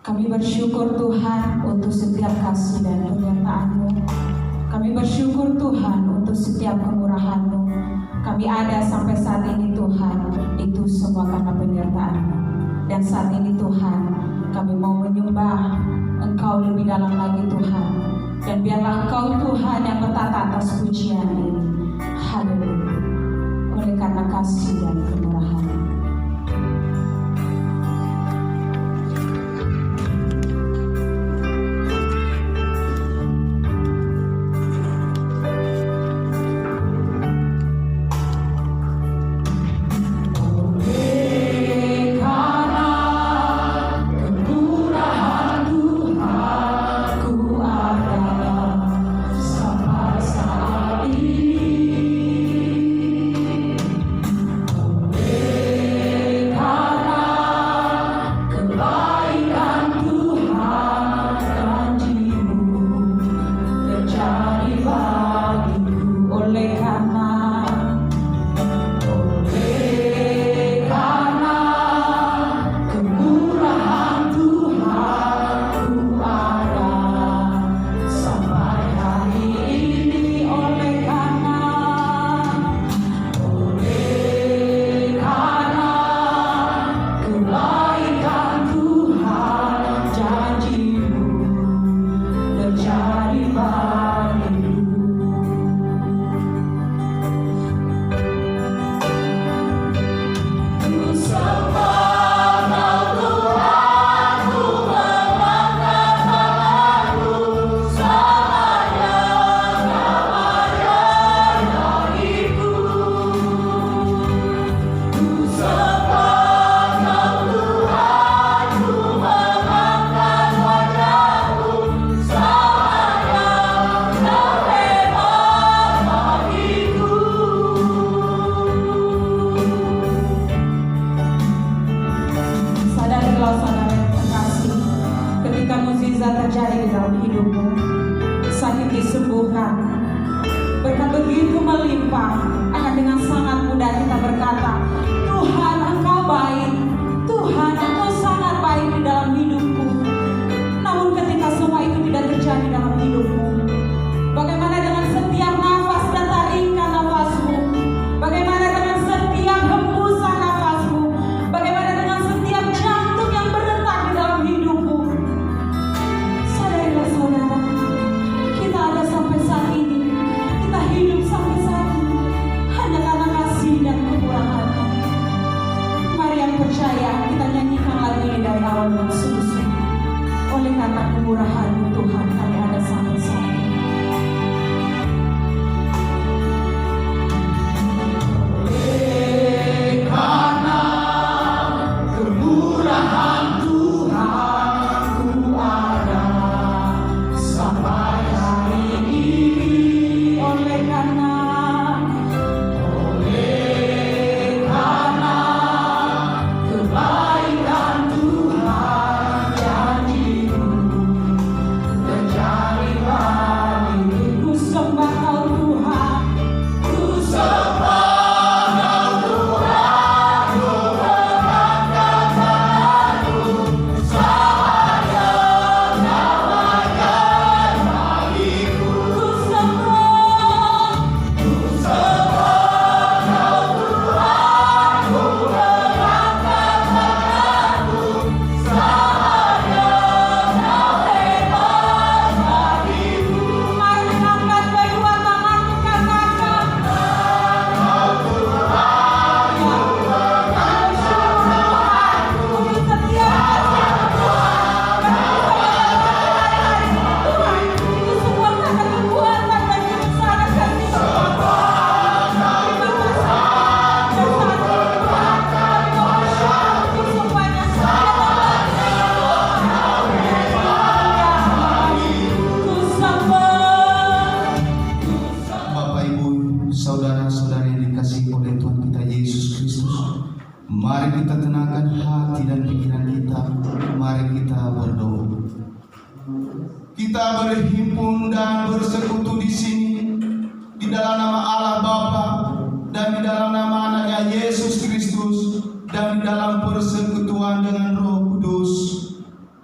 Kami bersyukur Tuhan untuk setiap kasih dan penyertaan-Mu. Kami bersyukur Tuhan untuk setiap kemurahan-Mu. Kami ada sampai saat ini Tuhan, itu semua karena penyertaan-Mu. Dan saat ini Tuhan, kami mau menyembah Engkau lebih dalam lagi Tuhan. Dan biarlah Engkau Tuhan yang bertata atas pujian ini. Haleluya. Oleh karena kasih dan kemurahan-Mu.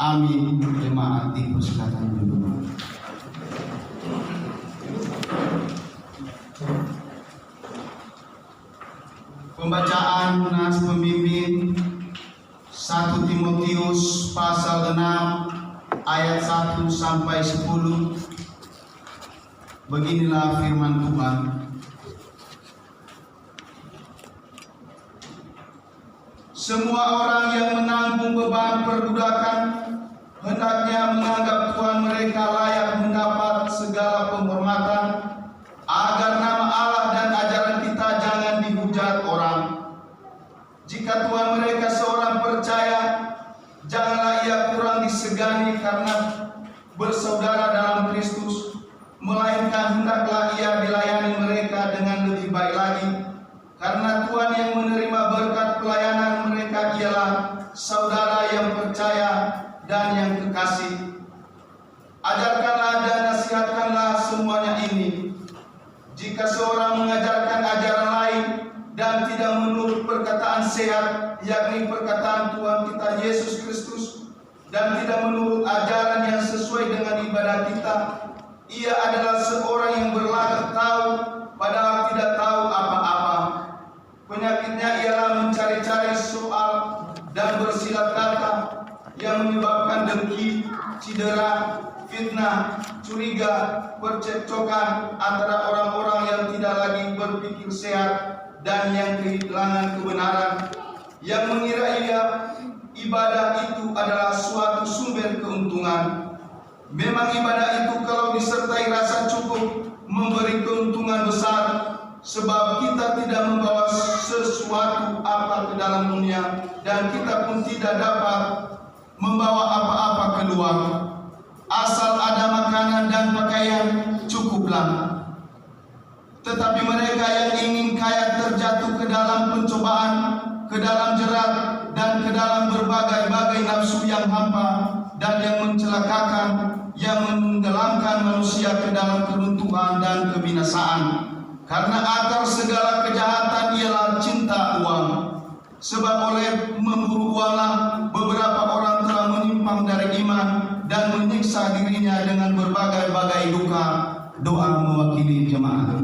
Amin. menghormati persekatan judul. Pembacaan nas pembimbing 1 Timotius pasal 6 ayat 1 sampai 10. Beginilah firman Tuhan. Semua orang yang menanggung beban perbudakan hendaknya menganggap Tuhan mereka layak mendapat segala penghormatan, agar nama Allah dan ajaran kita jangan dihujat orang. Jika Tuhan mereka seorang percaya, janganlah ia kurang disegani karena bersaudara dalam Kristus, melainkan hendaklah ia dilayani mereka dengan lebih baik lagi. Karena Tuhan yang menerima berkat pelayanan mereka ialah saudara yang percaya dan yang kekasih. Ajarkanlah dan nasihatkanlah semuanya ini. Jika seorang mengajarkan ajaran lain dan tidak menurut perkataan sehat, yakni perkataan Tuhan kita Yesus Kristus, dan tidak menurut ajaran yang sesuai dengan ibadah kita, ia adalah seorang yang berlagak tahu padahal tidak tahu apa-apa. Penyakitnya ialah mencari-cari soal dan bersilat kata yang menyebabkan dengki, cedera, fitnah, curiga, percekcokan antara orang-orang yang tidak lagi berpikir sehat dan yang kehilangan kebenaran, yang mengira ibadah itu adalah suatu sumber keuntungan. Memang ibadah itu kalau disertai rasa cukup memberi keuntungan besar, sebab kita tidak membawa sesuatu apa ke dalam dunia, dan kita pun tidak dapat membawa apa-apa keluar. Asal ada makanan dan pakaian, cukuplah. Tetapi mereka yang ingin kaya terjatuh ke dalam pencobaan, ke dalam jerat, dan ke dalam berbagai-bagai nafsu yang hampa dan yang mencelakakan, yang menenggelamkan manusia ke dalam keruntuhan dan kebinasaan. Karena akar segala kejahatan ialah cinta uang. Sebab oleh memburu uanglah beberapa orang telah menyimpang dari iman dan menyiksa dirinya dengan berbagai-bagai duka. Doa mewakili jemaat.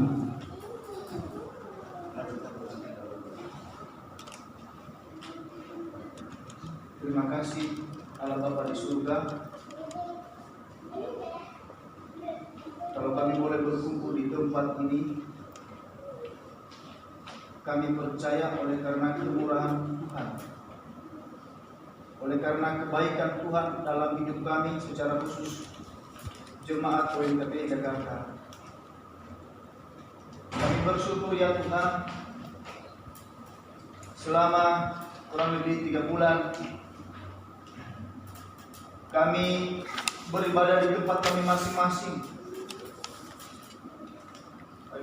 Terima kasih Allah Bapa di surga. Kalau kami boleh berkumpul di tempat ini, kami percaya oleh karena kemurahan Tuhan, oleh karena kebaikan Tuhan dalam hidup kami, secara khusus Jemaat OMKP Jakarta. Kami bersyukur ya Tuhan, selama kurang lebih 3 bulan kami beribadah di tempat kami masing-masing.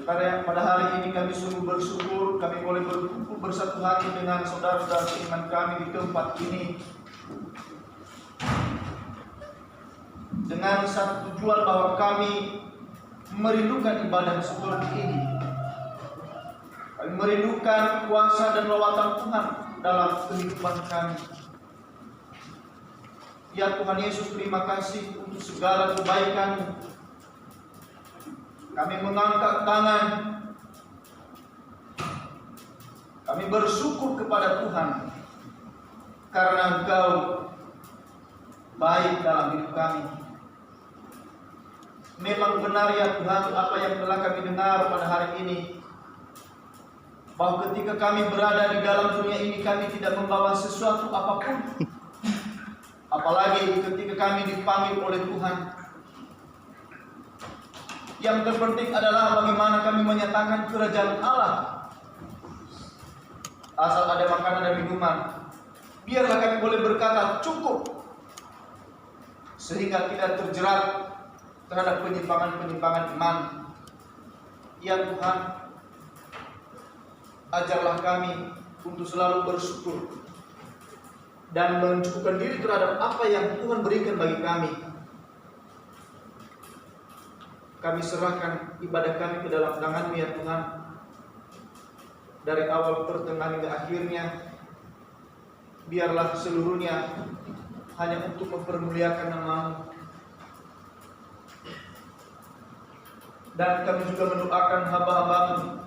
Pada hari ini kami sungguh bersyukur kami boleh berkumpul bersatu hati dengan saudara-saudara seiman kami di tempat ini, dengan satu tujuan bahwa kami merindukan ibadah seperti ini. Kami merindukan kuasa dan lawatan Tuhan dalam kehidupan kami. Ya Tuhan Yesus, terima kasih untuk segala kebaikan. Kami mengangkat tangan, kami bersyukur kepada Tuhan karena Engkau baik dalam hidup kami. Memang benar ya Tuhan apa yang telah kami dengar pada hari ini, bahwa ketika kami berada di dalam dunia ini kami tidak membawa sesuatu apapun, apalagi ketika kami dipanggil oleh Tuhan. Yang terpenting adalah bagaimana kami menyatakan kerajaan Allah. Asal ada makanan dan minuman, biarlah kami boleh berkata cukup, sehingga tidak terjerat terhadap penyimpangan-penyimpangan iman. Ya Tuhan, ajarlah kami untuk selalu bersyukur dan mencukupkan diri terhadap apa yang Tuhan berikan bagi kami. Kami serahkan ibadah kami ke dalam tangan-Mu ya Tuhan. Dari awal, pertengahan hingga akhirnya, biarlah seluruhnya hanya untuk mempermuliakan nama-Mu. Dan kami juga mendoakan hamba-hamba-Mu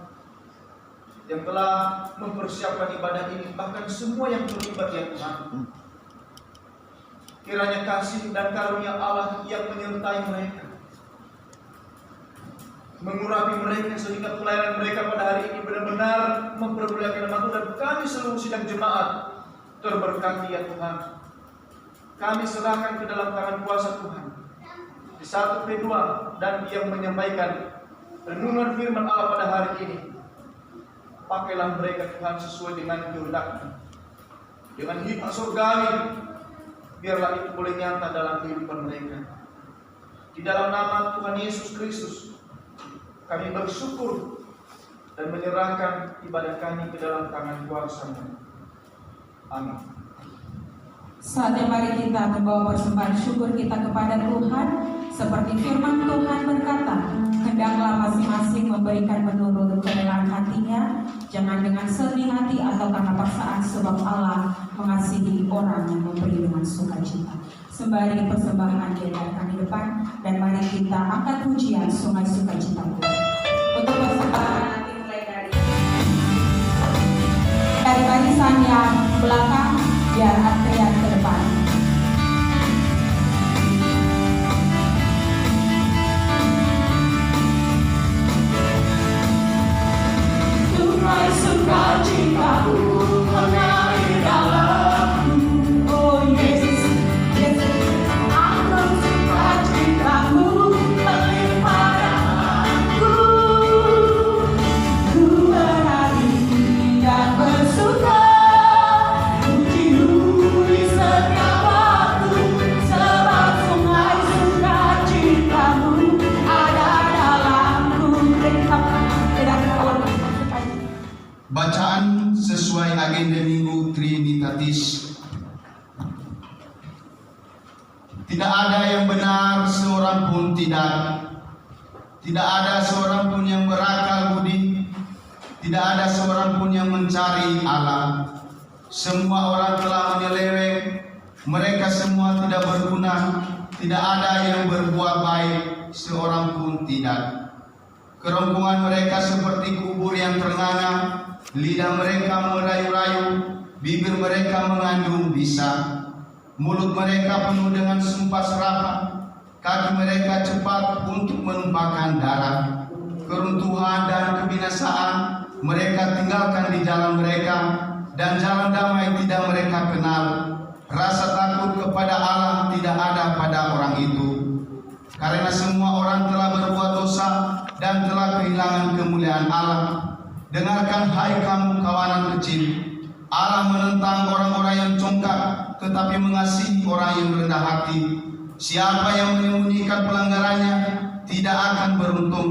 yang telah mempersiapkan ibadah ini, bahkan semua yang terlibat ya Tuhan. Kiranya kasih dan karunia Allah yang menyertai mereka, mengurapi mereka sehingga pelayanan mereka pada hari ini benar-benar mempermuliakan nama Tuhan. Dan kami seluruh sidang jemaat terberkati ya Tuhan. Kami serahkan ke dalam tangan kuasa Tuhan. Di 1 P2 dan yang menyampaikan renungan firman Allah pada hari ini, pakailah mereka Tuhan sesuai dengan kehendak-Mu, dengan hikmat surgawi. Biarlah itu boleh nyata dalam kehidupan mereka. Di dalam nama Tuhan Yesus Kristus kami bersyukur dan menyerahkan ibadah kami ke dalam tangan kuasa-Mu. Amin. Saatnya mari kita membawa persembahan syukur kita kepada Tuhan. Seperti firman Tuhan berkata, hendaklah masing-masing memberikan menurut kerelaan hatinya, jangan dengan sedih hati atau karena paksaan, sebab Allah mengasihi orang yang memberi dengan sukacita. Sembari persembahan diedarkan di depan, dan mari kita angkat pujian Sungai Sukacita. Untuk persembahan nanti mulai dari barisan yang belakang, biar antrian ke depan. Sungai sukacitamu mengalir dalamku, oh Yesus, Yesus, angkat sukacitamu melimpah dalamku. Ku menari dan bersuka, pujimu di setiap waktu, sebab sungai sukacitamu ada dalamku. Bacaan sesuai agenda Minggu Trinitatis. Tidak ada yang benar, seorang pun tidak. Tidak ada seorang pun yang berakal budi. Tidak ada seorang pun yang mencari Allah. Semua orang telah menyeleweng, mereka semua tidak berguna. Tidak ada yang berbuat baik, seorang pun tidak. Kerongkongan mereka seperti kubur yang ternganga. Lidah mereka merayu-rayu, bibir mereka mengandung bisa. Mulut mereka penuh dengan sumpah serapah, kaki mereka cepat untuk menumpahkan darah. Keruntuhan dan kebinasaan mereka tinggalkan di jalan mereka, dan jalan damai tidak mereka kenal. Rasa takut kepada Allah tidak ada pada orang itu. Karena semua orang telah berbuat dosa dan telah kehilangan kemuliaan Allah. Dengarkan hai kamu kawanan kecil, Allah menentang orang-orang yang congkak, tetapi mengasihi orang yang rendah hati. Siapa yang menyembunyikan pelanggarannya tidak akan beruntung,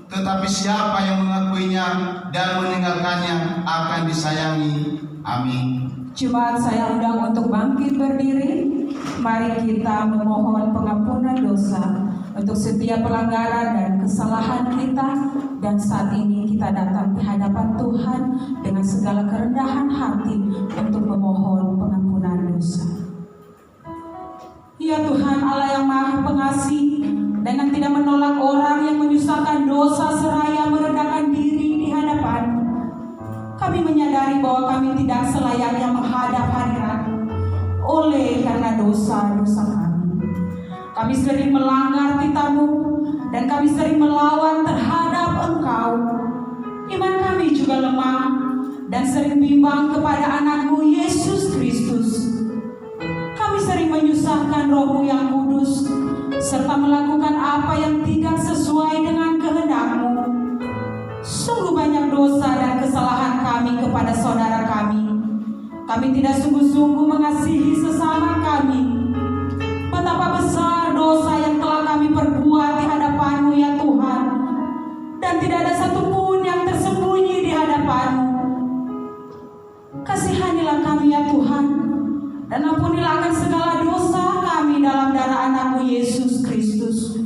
tetapi siapa yang mengakuinya dan meninggalkannya akan disayangi. Amin. Jemaat saya undang untuk bangkit berdiri. Mari kita memohon pengampunan dosa untuk setiap pelanggaran dan kesalahan kita. Dan saat ini kita datang di hadapan Tuhan dengan segala kerendahan hati untuk memohon pengampunan dosa. Ya Tuhan Allah yang Maha Pengasih, dengan tidak menolak orang yang menyusahkan dosa seraya merendahkan diri di hadapan-Mu, kami menyadari bahwa kami tidak selayaknya menghadap hadirat-Mu oleh karena dosa-dosa kami. Kami sering melanggar titah-Mu dan kami sering melawan terhadap Engkau. Iman kami juga lemah dan sering bimbang kepada anak-Mu Yesus Kristus. Kami sering menyusahkan Roh-Mu yang kudus serta melakukan apa yang tidak sesuai dengan kehendak-Mu. Sungguh banyak dosa dan kesalahan kami kepada saudara kami. Kami tidak sungguh-sungguh mengasihi sesama kami. Betapa besar dosa yang telah kami perbuat di hadapan-Mu ya Tuhan, dan tidak ada satupun yang tersembunyi di hadapan-Mu. Kasihanilah kami ya Tuhan, dan ampunilah akan segala dosa kami dalam darah anak-Mu Yesus Kristus.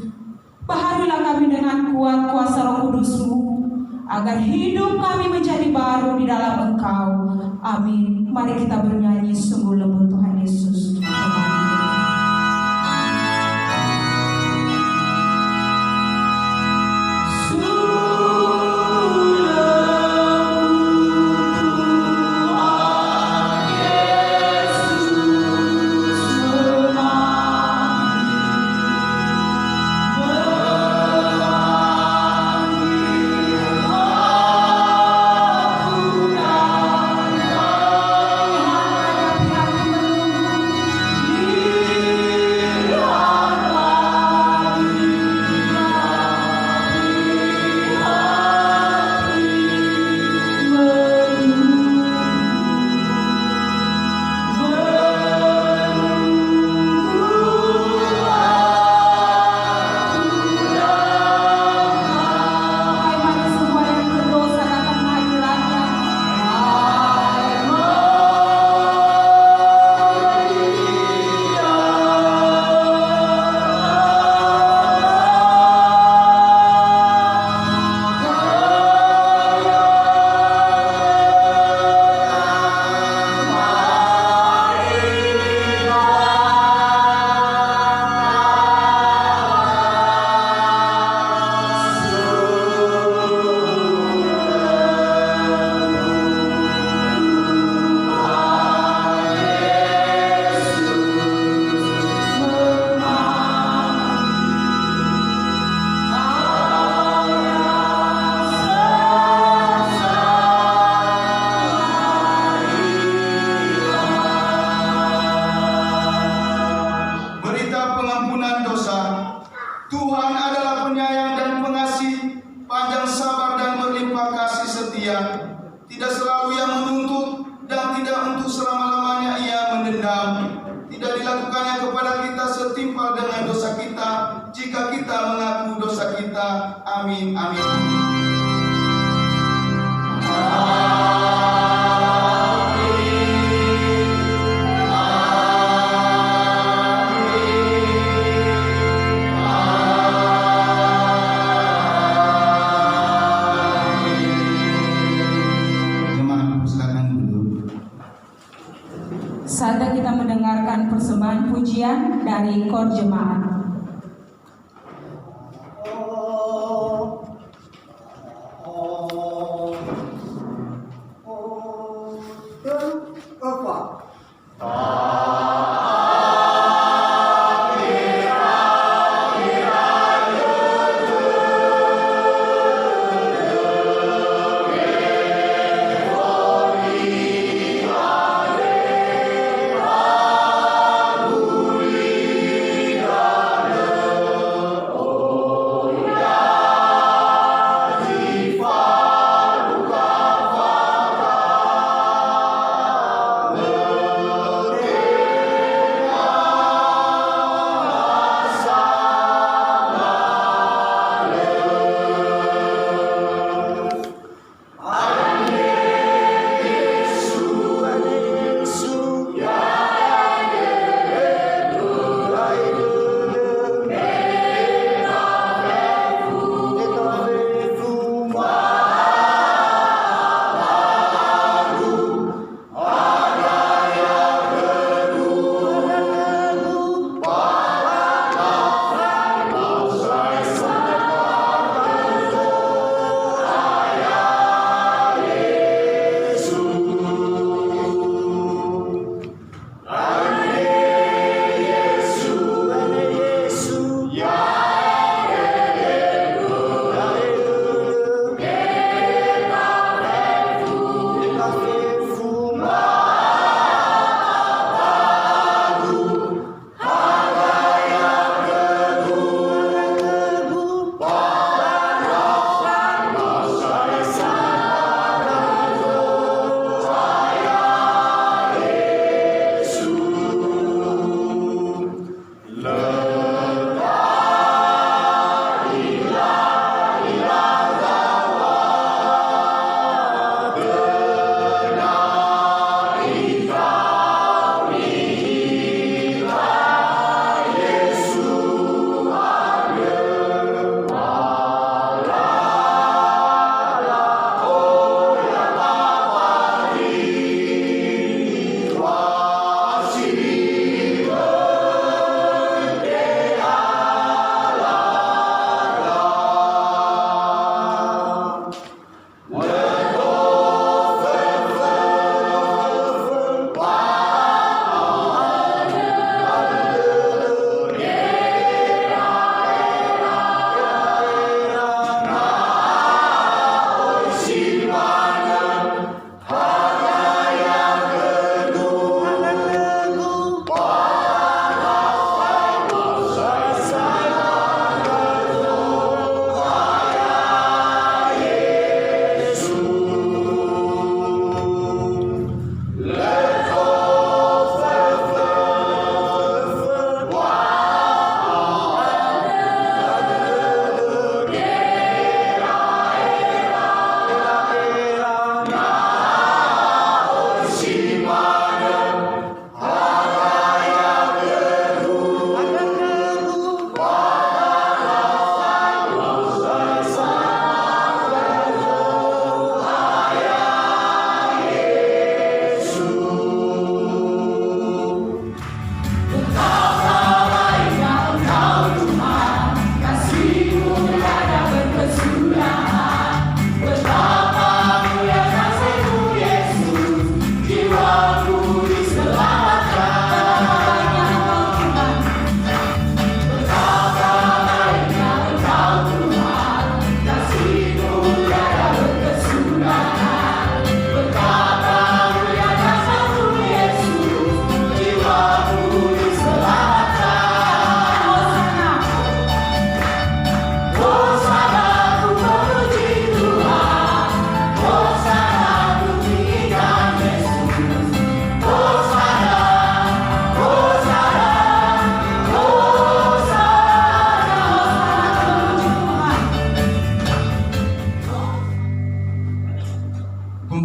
Baharulah kami dengan kuat kuasa Roh Kudus-Mu, agar hidup kami menjadi baru di dalam Engkau. Amin. Mari kita bernyanyi sungguh lembut Tuhan Yesus. panjang sabar dan berlimpah kasih setia, tidak selalu ia menuntut dan tidak untuk selama-lamanya ia mendendam. Tidak dilakukannya kepada kita setimpal dengan dosa kita, jika kita mengaku dosa kita. Amin, amin. Saatnya kita mendengarkan persembahan pujian dari kor jemaat. Haleluya.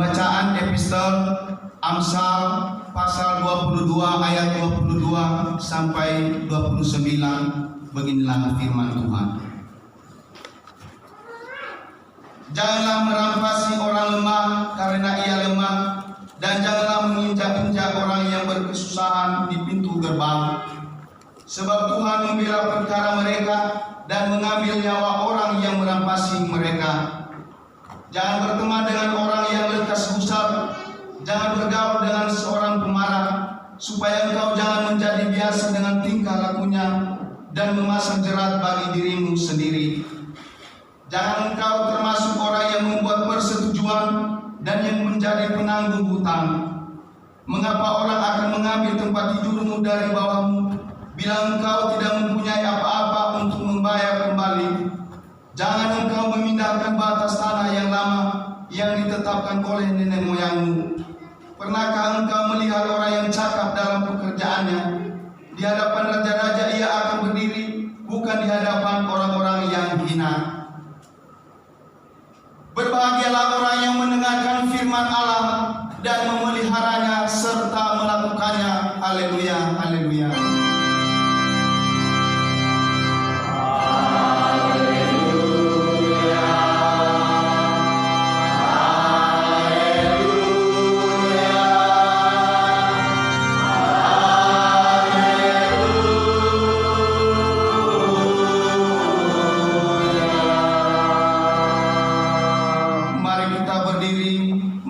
Pembacaan epistel Amsal pasal 22 ayat 22 sampai 29. Beginilah firman Tuhan. Janganlah merampasi orang lemah karena ia lemah, dan janganlah menginjak-injak orang yang berkesusahan di pintu gerbang. Sebab Tuhan membela perkara mereka dan mengambil nyawa orang yang merampasi mereka. Jangan berteman dengan orang yang lekas gusar, jangan bergaul dengan seorang pemarah, supaya engkau jangan menjadi biasa dengan tingkah lakunya dan memasang jerat bagi dirimu sendiri. Jangan engkau termasuk orang yang membuat persetujuan dan yang menjadi penanggung hutang. Mengapa orang akan mengambil tempat tidurmu dari bawahmu, bila engkau tidak mempunyai apa-apa untuk membayar kembali? Jangan engkau memindahkan batas tanah yang lama yang ditetapkan oleh nenek moyangmu. Pernahkah engkau melihat orang yang cakap dalam pekerjaannya? Di hadapan raja-raja ia akan berdiri, bukan di hadapan orang-orang yang hina. Berbahagialah orang yang mendengarkan firman Allah dan memeliharanya serta melakukannya. Haleluya, haleluya.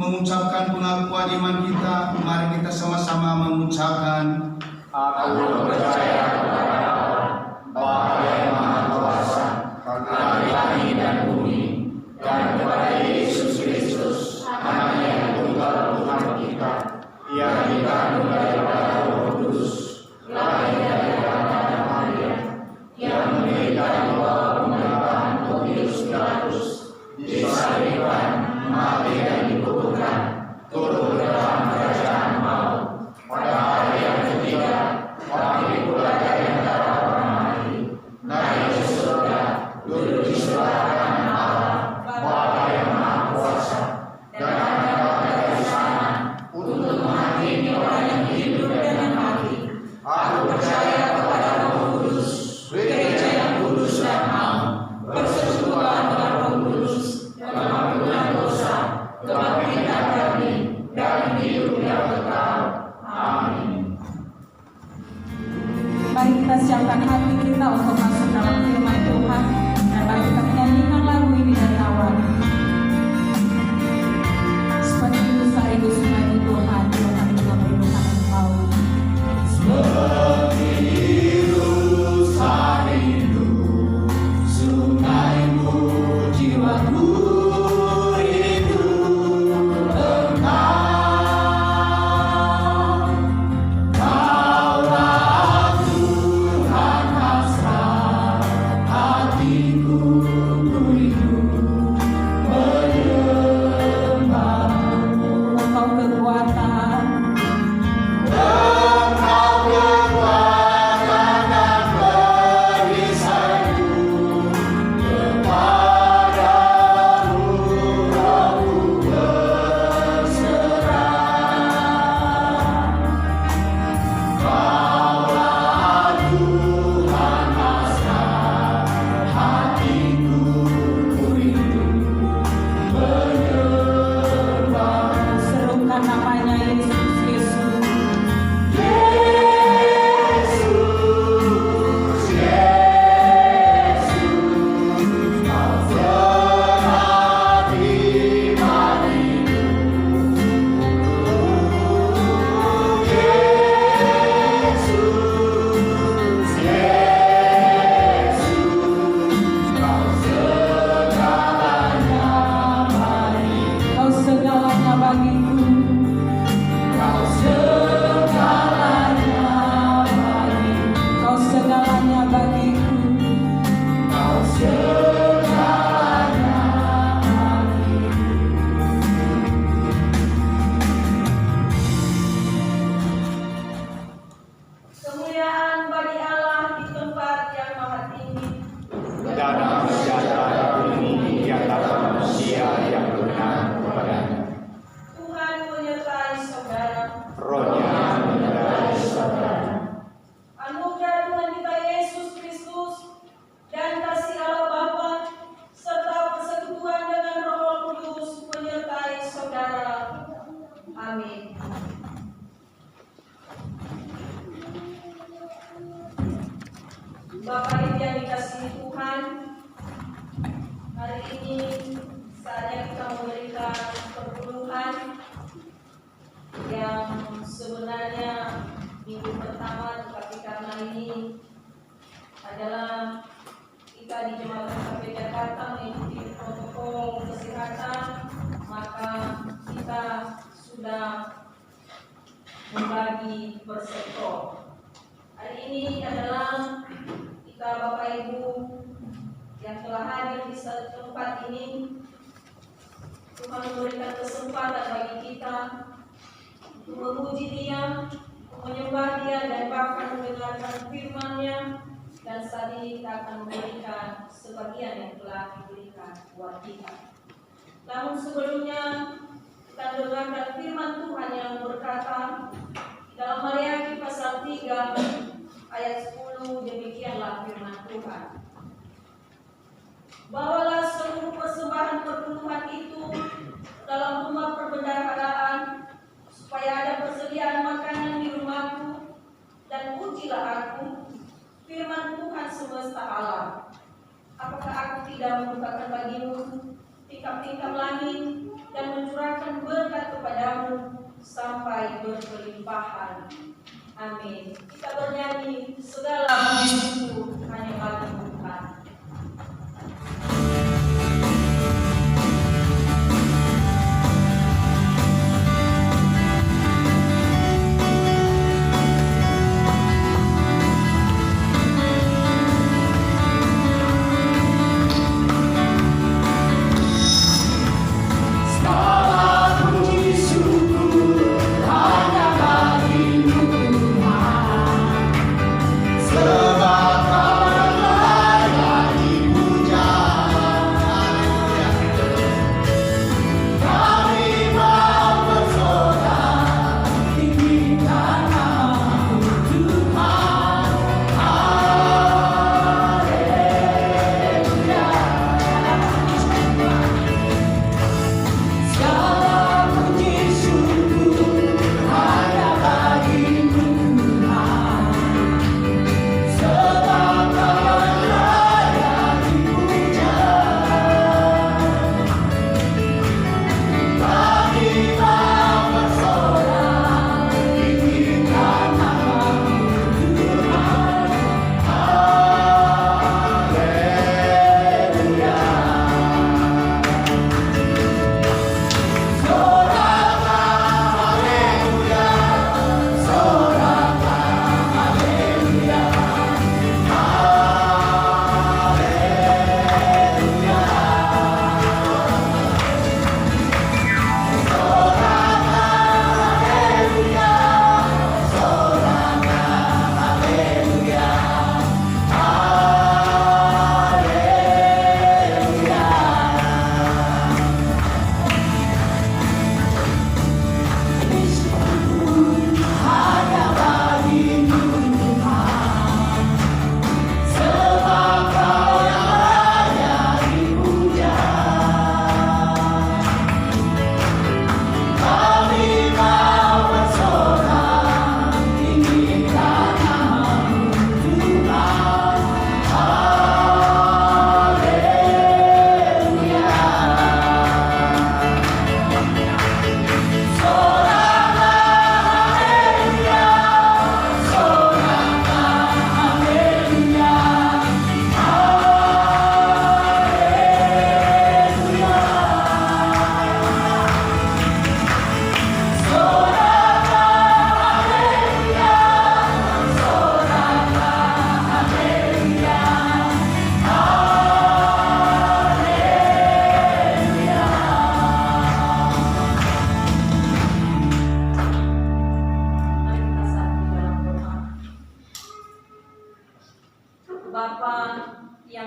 Mengucapkan pengakuan iman kita. Mari kita sama-sama mengucapkan, Aku percaya kepada Allah, Bapa yang Maha Kuasa, langit dan bumi, dan kepada Yesus Kristus, Anaknya yang tunggal Tuhan kita, yang dikandung daripada Roh Kudus, lahir daripada Maria, yang menderita di bawah pemerintahan Pontius Pilatus, disalibkan, mati dan dikuburkan, turun ke dalam kerajaan maut. Pada hari yang ketiga, bangkit pula dari antara orang mati, naik ke surga, duduk di sebelah kanan Allah, Bapa yang Maha Kuasa, dan akan datang dari sana untuk menghakimi orang yang hidup dan yang mati. Aku percaya kepada Roh Kudus, gereja yang kudus dan am, persekutuan dengan Roh Kudus, pengampunan dosa, kebangkitan bagi, dan hidup yang kekal. Amin. Mari kita siapkan hati kita untuk masuk dalam firman Tuhan, dan mari kita menyanyikan lagu ini dari awal. Seperti itu saya rindu sungai Tuhan, Tuhan juga merindukan Engkau. Seperti itu saya rindu sungaimu, jiwaku rindu engkau. Kaulah Tuhan hasrat hatiku, ku rindu menyembahmu. Engkau kekuatan, Engkau kekuatan dan perisaiku, kepadamu saatnya kita memberikan perpuluhan yang sebenarnya minggu pertama, tetapi karena ini adalah kita di Jemaat KP Jakarta mengikuti protokol kesehatan, maka kita sudah membagi per sektor. Hari ini adalah kita Bapak Ibu yang telah hadir di tempat ini, Tuhan memberikan kesempatan bagi kita untuk memuji Dia, menyembah Dia, dan bahkan mendengarkan firman-Nya. Dan saat ini kita akan memberikan sebagian yang telah diberikan buat kita. Namun sebelumnya kita dengarkan firman Tuhan yang berkata dalam Maleakhi pasal 3 ayat 10, demikianlah firman Tuhan. Bawalah seluruh persembahan perpuluhan itu dalam rumah perbendaharaan, supaya ada persediaan makanan di rumahku, dan ujilah aku, firman Tuhan semesta alam. Apakah aku tidak membukakan bagimu tingkap-tingkap langit dan mencurahkan berkat kepadamu sampai berkelimpahan. Amin. Kita bernyanyi, segala puji syukur hanya bagi Tuhan.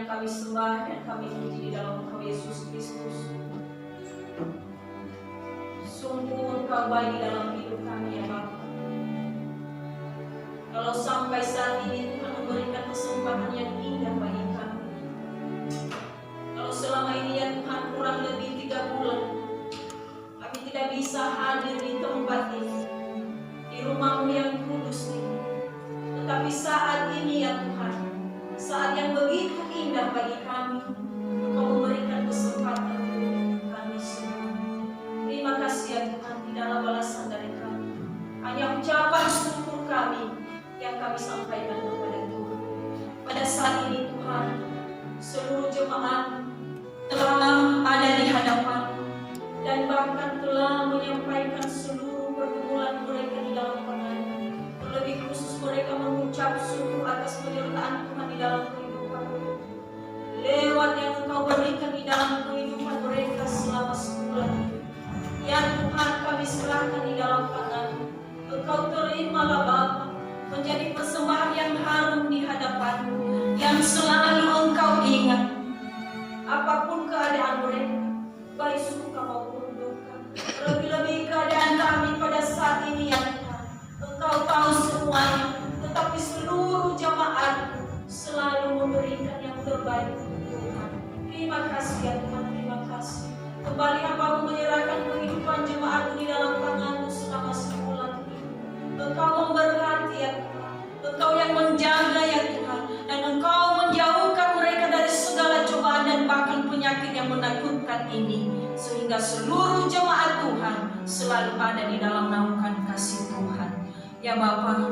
yang kami sembah dan kami puji di dalam Engkau Yesus Kristus. Sungguh Engkau baik dalam hidup kami ya Bapa. Kalau sampai saat ini Tuhan memberikan kesempatan yang indah bagi kami. Kalau selama ini ya Tuhan kurang lebih 3 bulan kami tidak bisa hadir di tempat ini, di rumah-Mu yang kudus ini. Tetapi saat ini ya Tuhan, saat yang begitu indah bagi kami, Engkau memberikan kesempatan untuk selalu Engkau ingat apapun keadaan mereka, baik suka maupun duka. Terlebih-lebih keadaan kami pada saat ini ya Tuhan, Engkau tahu semuanya, tetapi seluruh jemaat selalu memberikan yang terbaik untuk Tuhan. Terima kasih ya Tuhan, terima kasih. Kembali hamba menyerahkan kehidupan jemaat di dalam tangan-Mu selama sebulan ini. Engkau memberkati ya Tuhan, Engkau yang menjaga ya Tuhan, dan Engkau menjauhkan mereka dari segala cobaan dan bahkan penyakit yang menakutkan ini, sehingga seluruh jemaat Tuhan selalu ada di dalam naungan kasih Tuhan. Ya Bapa,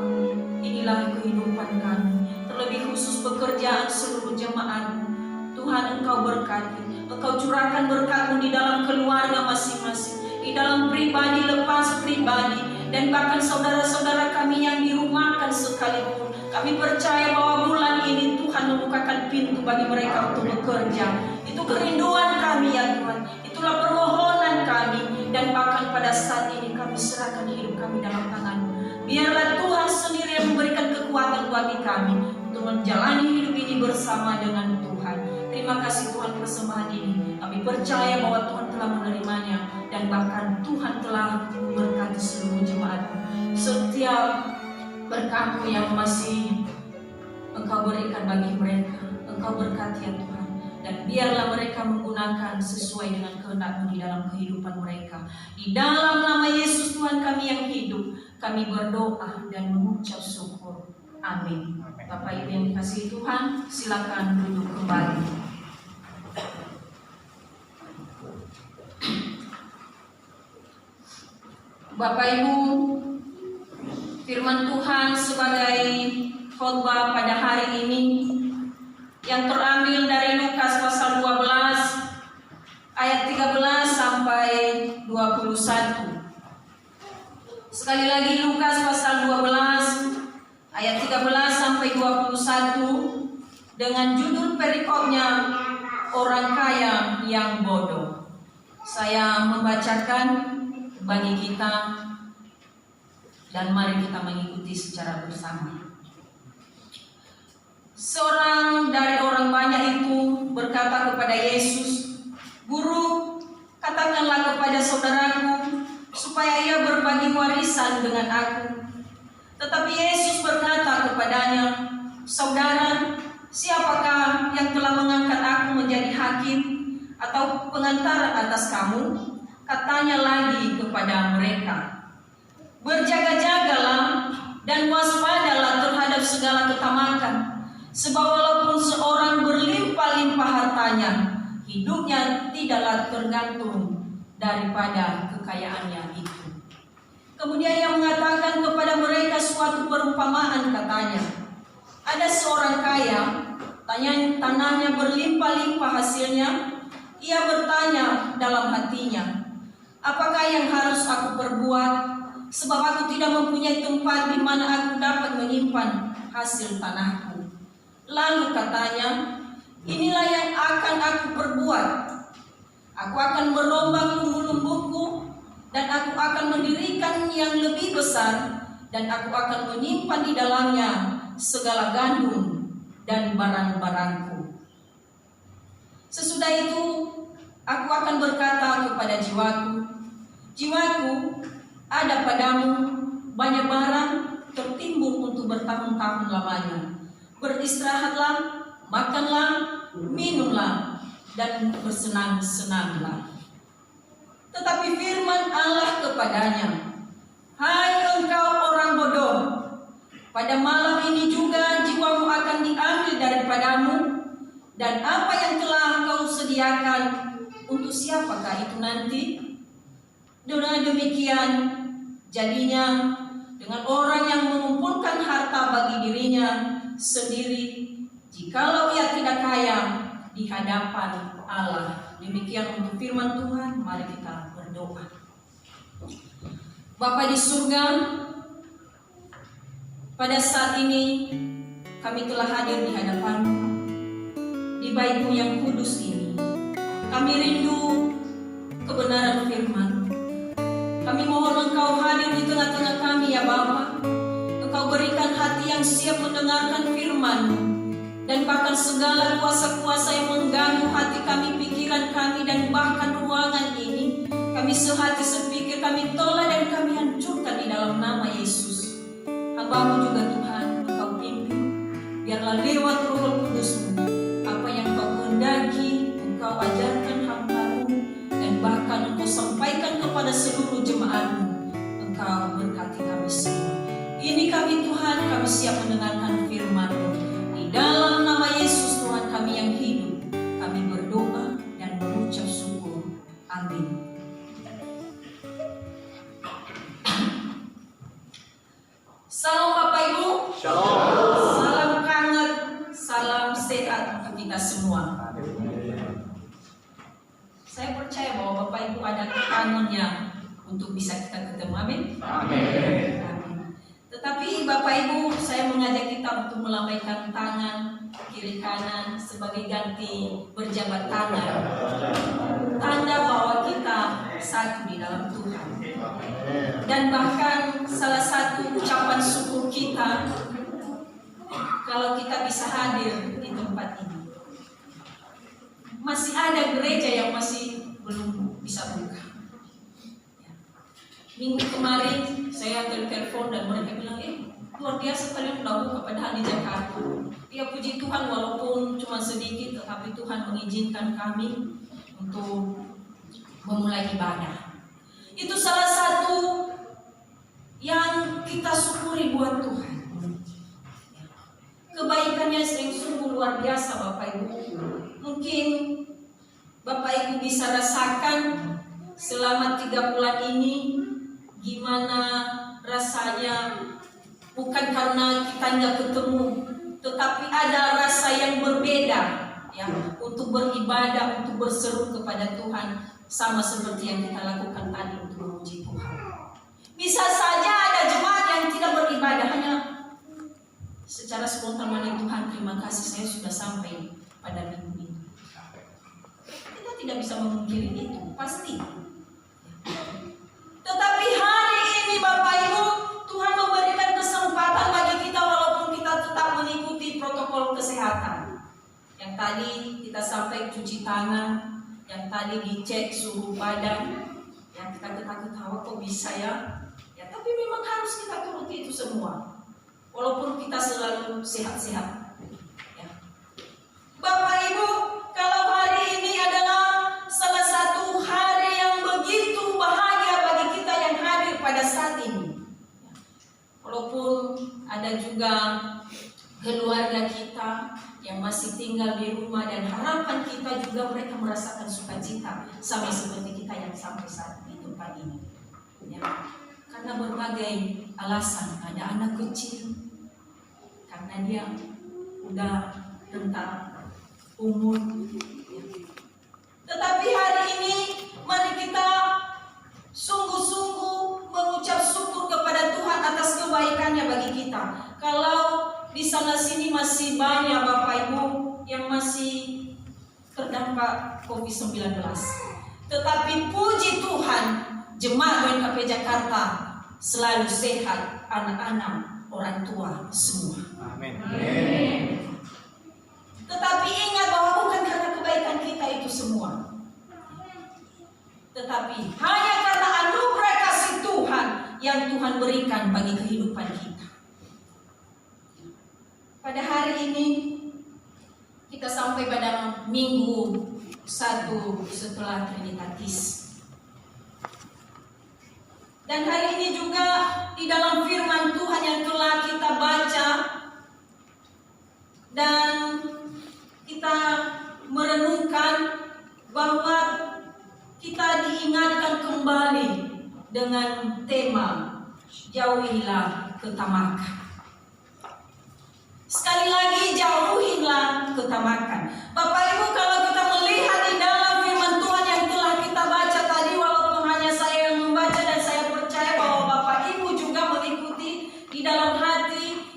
inilah kehidupan kami, terlebih khusus pekerjaan seluruh jemaat. Tuhan, Engkau berkati, Engkau curahkan berkat-Mu di dalam keluarga masing-masing, di dalam pribadi lepas pribadi, dan bahkan saudara-saudara kami yang dirumahkan sekalipun. Kami percaya bahwa bulan ini Tuhan membukakan pintu bagi mereka untuk bekerja. Itu kerinduan kami ya Tuhan, itulah permohonan kami, dan bahkan pada saat ini kami serahkan hidup kami dalam tangan-Mu. Biarlah Tuhan sendiri yang memberikan kekuatan bagi kami untuk menjalani hidup ini bersama dengan Tuhan. Terima kasih Tuhan persembahan ini. Kami percaya bahwa Tuhan telah menerimanya, dan bahkan Tuhan telah memberkati seluruh jemaat. Setiap berkat-Mu yang masih Engkau berikan bagi mereka, Engkau berkati ya Tuhan. Dan biarlah mereka menggunakan sesuai dengan kehendak-Mu di dalam kehidupan mereka. Di dalam nama Yesus Tuhan kami yang hidup, kami berdoa dan mengucap syukur. Amin. Bapak Ibu yang dikasihi Tuhan, silakan duduk kembali. Bapak Ibu, firman Tuhan sebagai khotbah pada hari ini yang terambil dari Lukas pasal 12 ayat 13 sampai 21. Sekali lagi Lukas pasal 12 ayat 13 sampai 21 dengan judul perikopnya orang kaya yang bodoh. Saya membacakan bagi kita dan mari kita mengikuti secara bersama. Seorang dari orang banyak itu berkata kepada Yesus, "Guru, katakanlah kepada saudaraku supaya ia berbagi warisan dengan aku." Tetapi Yesus berkata kepadanya, "Saudara, siapakah yang telah mengangkat aku menjadi hakim atau pengantar atas kamu?" Katanya lagi kepada mereka, "Berjaga-jagalah dan waspadalah terhadap segala ketamakan. Sebab walaupun seorang berlimpah-limpah hartanya, hidupnya tidaklah tergantung daripada kekayaannya itu." Kemudian ia mengatakan kepada mereka suatu perumpamaan, katanya, "Ada seorang kaya, tanahnya berlimpah-limpah hasilnya. Ia bertanya dalam hatinya, 'Apakah yang harus aku perbuat? Sebab aku tidak mempunyai tempat di mana aku dapat menyimpan hasil tanahku.' Lalu katanya, 'Inilah yang akan aku perbuat. Aku akan merombak lumbu-lumbuku, dan aku akan mendirikan yang lebih besar, dan aku akan menyimpan di dalamnya segala gandum dan barang-barangku. Sesudah itu aku akan berkata kepada jiwaku, jiwaku, ada padamu banyak barang tertimbun untuk bertahun-tahun lamanya. Beristirahatlah, makanlah, minumlah, dan bersenang-senanglah.' Tetapi firman Allah kepadanya, 'Hai engkau orang bodoh, pada malam ini juga jiwamu akan diambil daripadamu, dan apa yang telah kau sediakan untuk siapakah itu nanti?' Dengan demikian jadinya dengan orang yang mengumpulkan harta bagi dirinya sendiri, jikalau ia tidak kaya di hadapan Allah." Demikian untuk firman Tuhan. Mari kita berdoa. Bapa di surga, pada saat ini kami telah hadir di hadapan-Mu di bait-Mu yang kudus ini. Kami rindu kebenaran firman. Kami mohon Engkau hadir di tengah-tengah kami ya Bapa. Engkau berikan hati yang siap mendengarkan firman-Mu, dan bahkan segala kuasa-kuasa yang mengganggu hati kami, pikiran kami, dan bahkan ruangan ini. Kami sehati sepikir, kami tolak dan kami hancurkan di dalam nama Yesus. Hamba-Mu juga Tuhan, Engkau pimpin, biarlah lewat Roh Kudus-Mu, apa yang Engkau kehendaki, Engkau ajarkan hamba-Mu, dan bahkan Engkau sampaikan kepada seluruh jemaat-Mu. Engkau berkati kami semua. Ini kami Tuhan, kami siap mendengarkan firman-Mu. Di dalam nama Yesus Tuhan kami yang hidup, kami berdoa dan mengucap syukur. Amin. Salam Bapak Ibu. Shalom. Salam kangen, salam sehat untuk kita semua. Saya percaya bahwa Bapak Ibu ada kangennya untuk bisa kita ketemu. Amin. Amin. Tetapi Bapak Ibu, saya mengajak kita untuk melambaikan tangan kiri kanan sebagai ganti berjabat tangan. Tanda bahwa kita satu di dalam Tuhan. Dan bahkan salah satu ucapan syukur kita kalau kita bisa hadir di tempat ini. Masih ada gereja yang masih belum bisa buka. Minggu kemarin saya telepon dan mereka bilang, luar biasa kalian udah buka padahal di Jakarta. Ya puji Tuhan, walaupun cuma sedikit, tetapi Tuhan mengizinkan kami untuk memulai ibadah. Itu salah satu yang kita syukuri buat Tuhan. Kebaikannya sungguh luar biasa Bapak Ibu. Mungkin Bapak Ibu bisa rasakan selama 3 bulan ini gimana rasanya, bukan karena kita nggak ketemu, tetapi ada rasa yang berbeda ya, untuk beribadah, untuk berseru kepada Tuhan, sama seperti yang kita lakukan tadi untuk memuji Tuhan. Bisa saja ada jemaat yang tidak beribadah, hanya secara spontan, Tuhan terima kasih saya sudah sampai pada minggu ini. Kita tidak bisa memungkiri itu, pasti. Tetapi hari ini Bapak Ibu, Tuhan memberikan kesempatan bagi kita walaupun kita tetap mengikuti protokol kesehatan. Yang tadi kita sampai cuci tangan, yang tadi dicek suhu badan, yang kita ketawa kok bisa ya. Ya tapi memang harus kita turuti itu semua. Walaupun kita selalu sehat-sehat. Ya. Bapak Ibu, kalau hari ini adalah salah satu hari yang begitu bahagia bagi kita yang hadir pada saat ini. Walaupun ada juga keluarga kita yang masih tinggal di rumah, dan harapan kita juga mereka merasakan sukacita sama seperti kita yang sampai saat di tempat ini. Ya. Karena berbagai alasan, ada anak kecil karena dia udah rentang umur. Ya. Tetapi hari ini mari kita sungguh-sungguh mengucap syukur kepada Tuhan atas kebaikannya bagi kita. Kalau di sana sini masih banyak Bapak Ibu yang masih terdampak COVID-19. Tetapi puji Tuhan, jemaat UMKP Jakarta selalu sehat, anak-anak, orang tua semua. Amin. Tetapi ingat bahwa bukan karena kebaikan kita itu semua, tetapi hanya karena anugerah kasih Tuhan yang Tuhan berikan bagi kehidupan kita. Pada hari ini kita sampai pada minggu 1 setelah Trinitatis. Dan hari ini juga di dalam firman Tuhan yang telah kita baca dan kita merenungkan bahwa kita diingatkan kembali dengan tema jauhilah ketamakan. Sekali lagi, jauhilah ketamakan. Bapak Ibu, kalau kita melihat di dalam firman Tuhan yang telah kita baca tadi, walaupun hanya saya yang membaca dan saya percaya bahwa Bapak Ibu juga mengikuti di dalam hati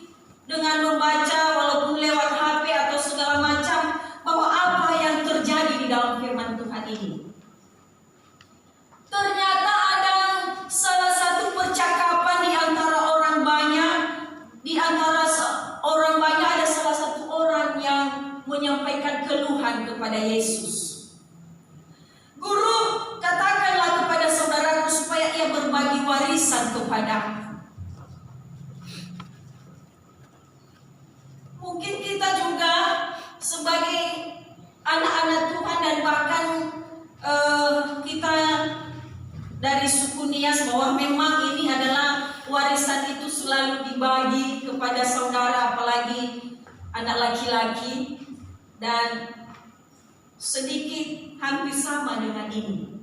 dengan membaca walaupun lewat HP atau segala macam, bahwa apa yang terjadi di dalam firman Tuhan ini. Ternyata ada salah satu percakapan di antara orang banyak, di antara orang banyak ada salah satu orang yang kepada Yesus. Guru, katakanlah kepada saudaraku supaya ia berbagi warisan kepadaku. Mungkin kita juga sebagai anak-anak Tuhan dan bahkan kita dari suku Nias, bahwa memang ini adalah warisan itu selalu dibagi kepada saudara, apalagi anak laki-laki, dan sedikit hampir sama dengan ini.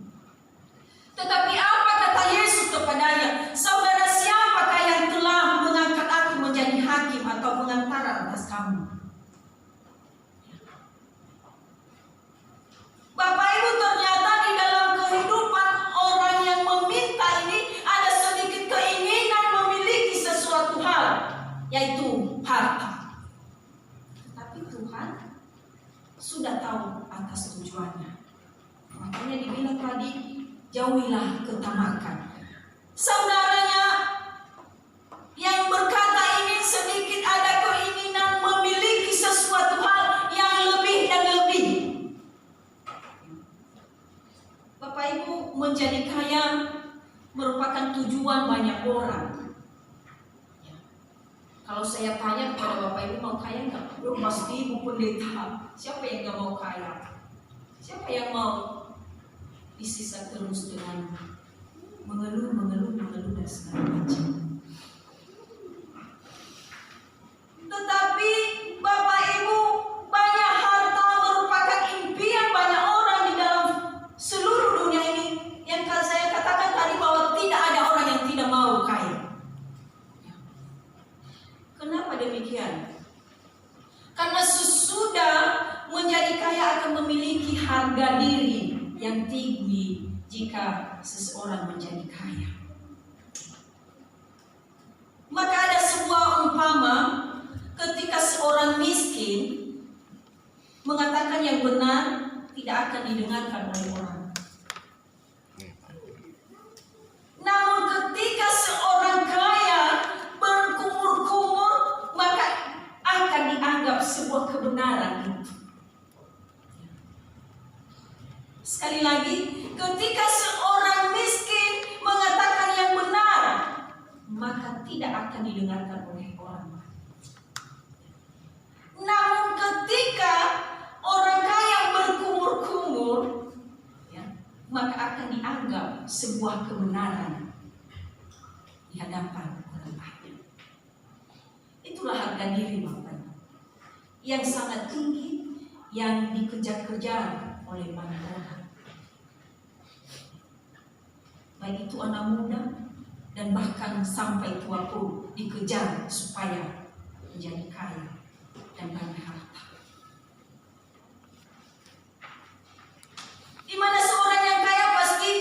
Tetapi apa kata Yesus kepadanya? Saudara, siapakah yang telah mengangkat aku menjadi hakim atau pengantara atas kamu? Bapak Ibu, ternyata di dalam kehidupan orang yang meminta ini ada sedikit keinginan memiliki sesuatu hal, yaitu harta. Tetapi Tuhan sudah tahu atas tujuannya. Makanya dibilang tadi, jauhilah ketamakan. Saudaranya yang berkata ini sedikit ada keinginan memiliki sesuatu hal yang lebih dan lebih. Bapak Ibu, menjadi kaya merupakan tujuan banyak orang. Kalau saya tanya kepada Bapak Ibu, mau kaya nggak? Pasti Ibu pendeta. Siapa yang nggak mau kaya? Siapa yang mau disisa terus dengan mengeluh dan segala macam? Tetapi Bapak Ibu, banyak harta merupakan impian banyak orang di dalam seluruh dunia ini. Yang saya katakan tadi bahwa tidak ada orang yang tidak mau kaya. Kenapa demikian? Karena sesudah menjadi kaya akan memiliki harga diri yang tinggi jika seseorang menjadi kaya. Maka ada sebuah umpama ketika seorang miskin mengatakan yang benar tidak akan didengarkan oleh orang. Namun ketika seorang kaya berkumur-kumur, maka akan dianggap sebuah kebenaran itu. Sekali lagi, ketika seorang miskin mengatakan yang benar, maka tidak akan didengarkan oleh orang. Namun ketika orang kaya berkumur-kumur, maka akan dianggap sebuah kebenaran di hadapan orang lain. Itulah harga diri Bapak, yang sangat tinggi, yang dikejar-kejar oleh banyak orang. Baik itu anak muda dan bahkan sampai tua pun dikejar supaya menjadi kaya dan banyak harta. Di mana seorang yang kaya pasti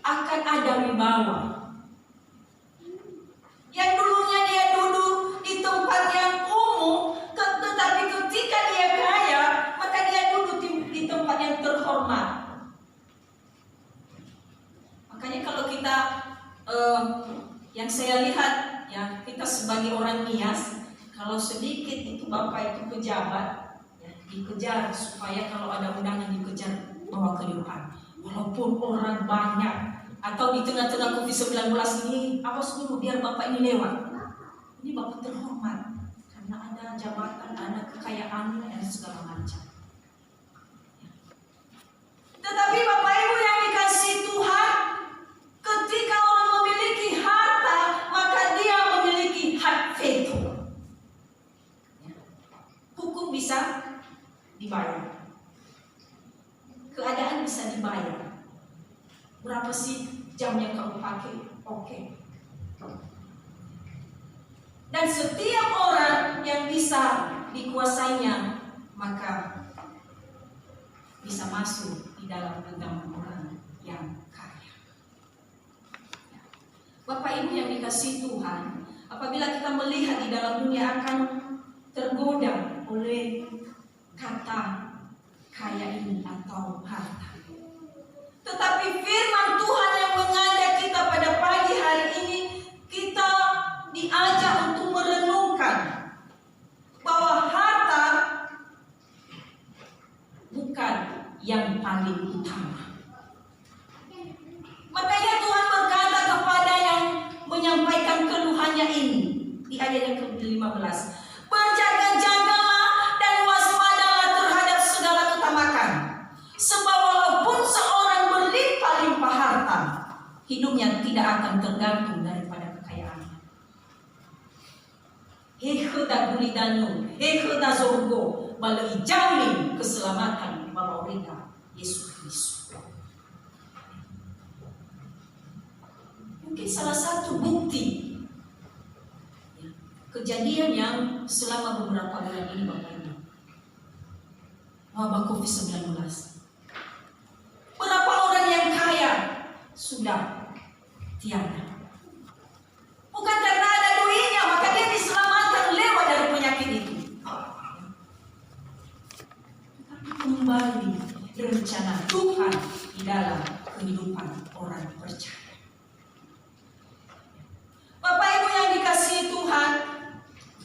akan ada wibawa. Yang dulunya dia duduk di tempat yang umum, tetapi ketika dia kaya, maka dia duduk di tempat yang terhormat. Makanya kalau kita, yang saya lihat, ya kita sebagai orang Nias, kalau sedikit itu Bapak itu pejabat, ya, dikejar supaya kalau ada undangan dikejar bawa ke depan. Walaupun orang banyak, atau di tengah-tengah COVID-19 ini, awas dulu biar Bapak ini lewat. Ini Bapak terhormat karena ada jabatan, ada kekayaan dan segala macam. Tetapi Bapak Ibu yang dikasih Tuhan, ketika orang memiliki harta, maka dia memiliki hak veto. Hukum bisa dibayar, keadaan bisa dibayar. Berapa sih jam yang kamu pakai? Oke. Dan setiap orang yang bisa dikuasainya, maka bisa masuk di dalam genggaman orang yang kaya. Bapak Ibu yang dikasihi Tuhan, apabila kita melihat di dalam dunia akan tergoda oleh kata kaya ini atau harta. Tetapi firman Tuhan yang mengajak kita pada pagi hari ini, kita diajak untuk merenungkan bahwa harta bukan hidupnya tidak akan tergantung daripada kekayaannya. Hekeda gulidanu, hekeda zorgo, balai jamin keselamatan Bapa Orida Yesus Kristus. Mungkin salah satu bukti kejadian yang selama beberapa bulan ini Bapak Ibu, wabah COVID-19. Berapa orang yang kaya sudah tiada. Bukan karena ada duitnya maka dia diselamatkan lewat dari penyakit itu. Tapi kembali rencana Tuhan di dalam kehidupan orang percaya. Bapak Ibu yang dikasihi Tuhan,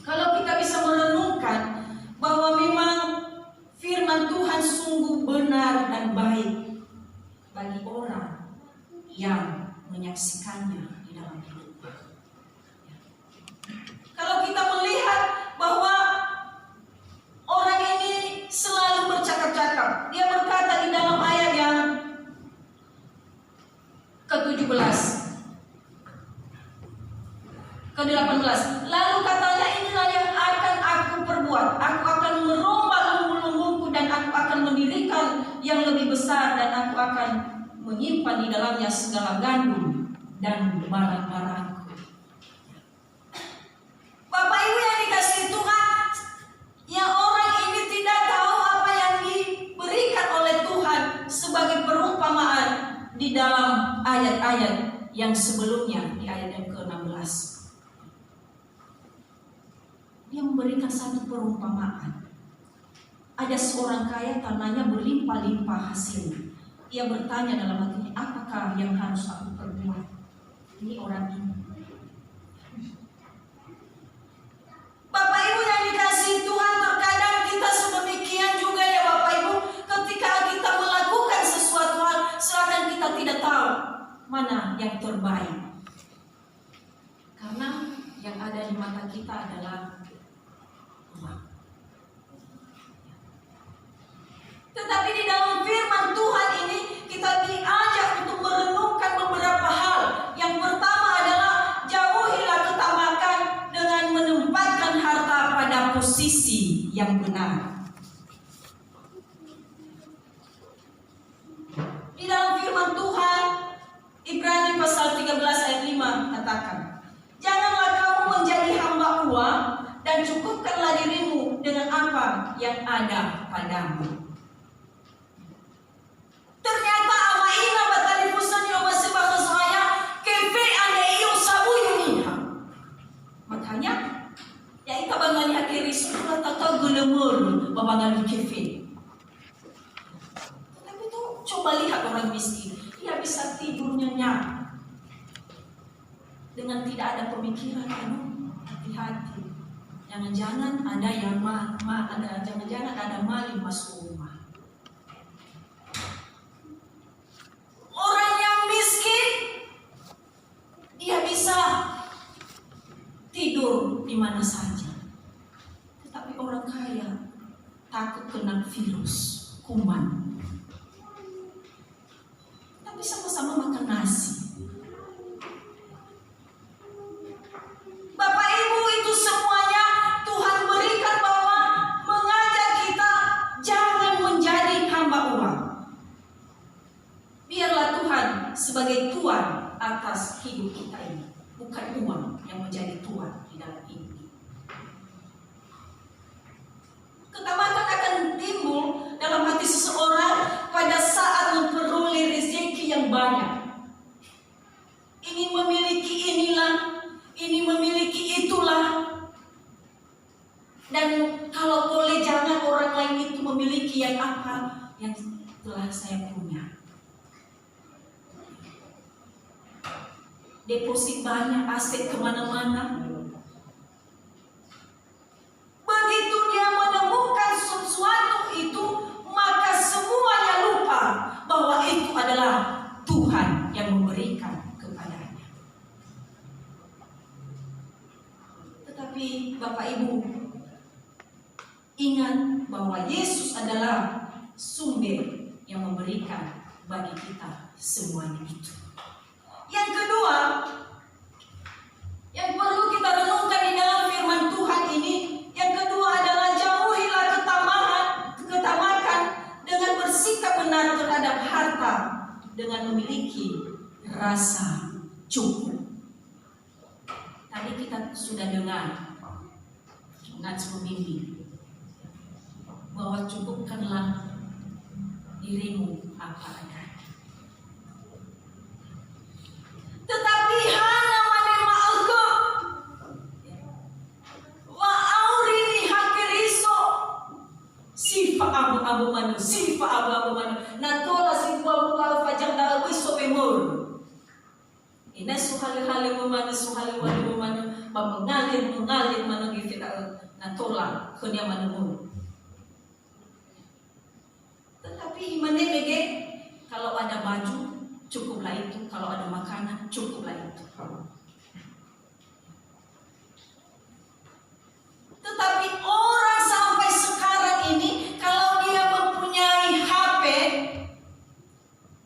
kalau kita bisa merenungkan bahwa memang firman Tuhan sungguh benar dan baik bagi orang yang menyaksikannya di dalam hidup. Kalau kita melihat bahwa orang ini selalu bercakap-cakap, dia berkata di dalam ayat yang ke-17, ke-18, lalu katanya, inilah yang akan aku perbuat, aku akan merombak lumbung-lumbungku dan aku akan mendirikan yang lebih besar dan aku akan menyimpan di dalamnya segala gandum dan barang-barangku. Bapak Ibu yang dikasihi Tuhan, yang orang ini tidak tahu apa yang diberikan oleh Tuhan sebagai perumpamaan di dalam ayat-ayat yang sebelumnya, di ayat yang ke-16. Dia memberikan satu perumpamaan. Ada seorang kaya, tanahnya berlimpah-limpah hasilnya. Ia bertanya dalam hatinya, apakah yang harus aku perbuat? Ini orang ini. Bapak Ibu yang dikasihi Tuhan, terkadang kita sedemikian juga ya Bapak Ibu. Ketika kita melakukan sesuatu hal, seakan kita tidak tahu mana yang terbaik. Karena yang ada di mata kita adalah uang. Tetapi di dalam firman Tuhan ini kita diajak untuk merenungkan beberapa hal. Yang pertama adalah jauhilah ketamakan dengan menempatkan harta pada posisi yang benar. Di dalam firman Tuhan, Ibrani pasal 13 ayat 5 katakan, janganlah kamu menjadi hamba uang dan cukupkanlah dirimu dengan apa yang ada padamu. Ternyata amaina batalifusan yo masih bagus saya kefe ane iyo sabuyuniha. Makanya ya ika bangali akiri surat atau gelemur babangali kefe. Tapi tuh coba lihat orang miskin, dia bisa tidur nyenyak dengan tidak ada pemikiran, hati-hati. Jangan-jangan ada yang jangan-jangan ada maling masuk rumah. Orang yang miskin dia bisa tidur di mana saja. Tetapi orang kaya takut kena virus, kuman. Tapi sama-sama makan nasi. Bapak Ibu, itu semuanya Tuhan berikan bahwa mengajak kita jangan menjadi hamba uang. Biarlah Tuhan sebagai Tuhan atas hidup kita ini, bukan uang yang menjadi Tuhan di dalam hidup ini. Ketamakan akan timbul dalam hati seseorang pada saat memperoleh rezeki yang banyak. Ingin memiliki inilah, ini memiliki itulah. Dan kalau boleh jangan orang lain itu memiliki yang apa yang telah saya punya. Deposit banyak, aset kemana-mana. Begitu dia menemukan sesuatu itu, maka semuanya lupa bahwa itu adalah Tuhan yang memberikan kepadanya. Tetapi Bapak Ibu, ingat bahwa Yesus adalah sumber yang memberikan bagi kita semuanya itu. Yang kedua, yang perlu kita renungkan di dalam firman Tuhan ini, yang kedua adalah jauhilah ketamakan dengan bersikap benar terhadap harta, dengan memiliki rasa cukup. Tadi kita sudah dengar Nats membimbing bahwa cukupkanlah dirimu apa adanya. Tetapi hana menerima Allah wa aurini hakiriso sifa abu-abu manu natola sifa abu-abu fajang dalam wiso memor. Ina suhali-hali memanu mengalir manu gifita natola kunya manu. Tetapi imannya lagi, kalau ada baju cukuplah itu, kalau ada makanan cukuplah itu. Tetapi orang sampai sekarang ini, kalau dia mempunyai HP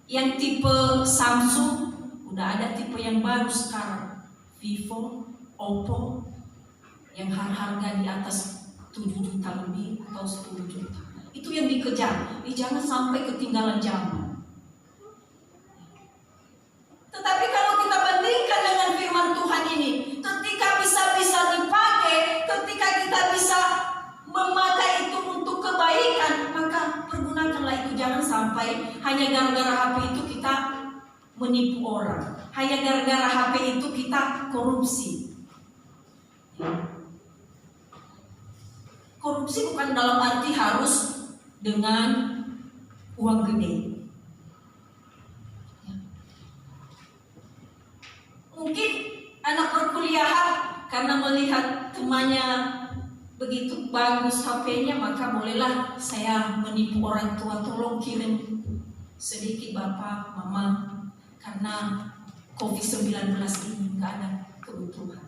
yang tipe Samsung, udah ada tipe yang baru sekarang, Vivo, Oppo, yang harga di atas 7 juta lebih atau 10 juta. Itu yang dikejar. Jangan sampai ketinggalan zaman. Tetapi kalau kita bandingkan dengan firman Tuhan ini, ketika bisa dipakai, ketika kita bisa memakai itu untuk kebaikan, maka pergunakanlah itu. Jangan sampai hanya gara-gara HP itu kita menipu orang, hanya gara-gara HP itu kita korupsi. Korupsi bukan dalam arti harus dengan uang gede. Mungkin anak perkuliahan karena melihat temannya begitu bagus HP-nya, maka bolehlah saya menipu orang tua, tolong kirim sedikit bapak, mama, karena COVID-19 ini nggak ada kebutuhan.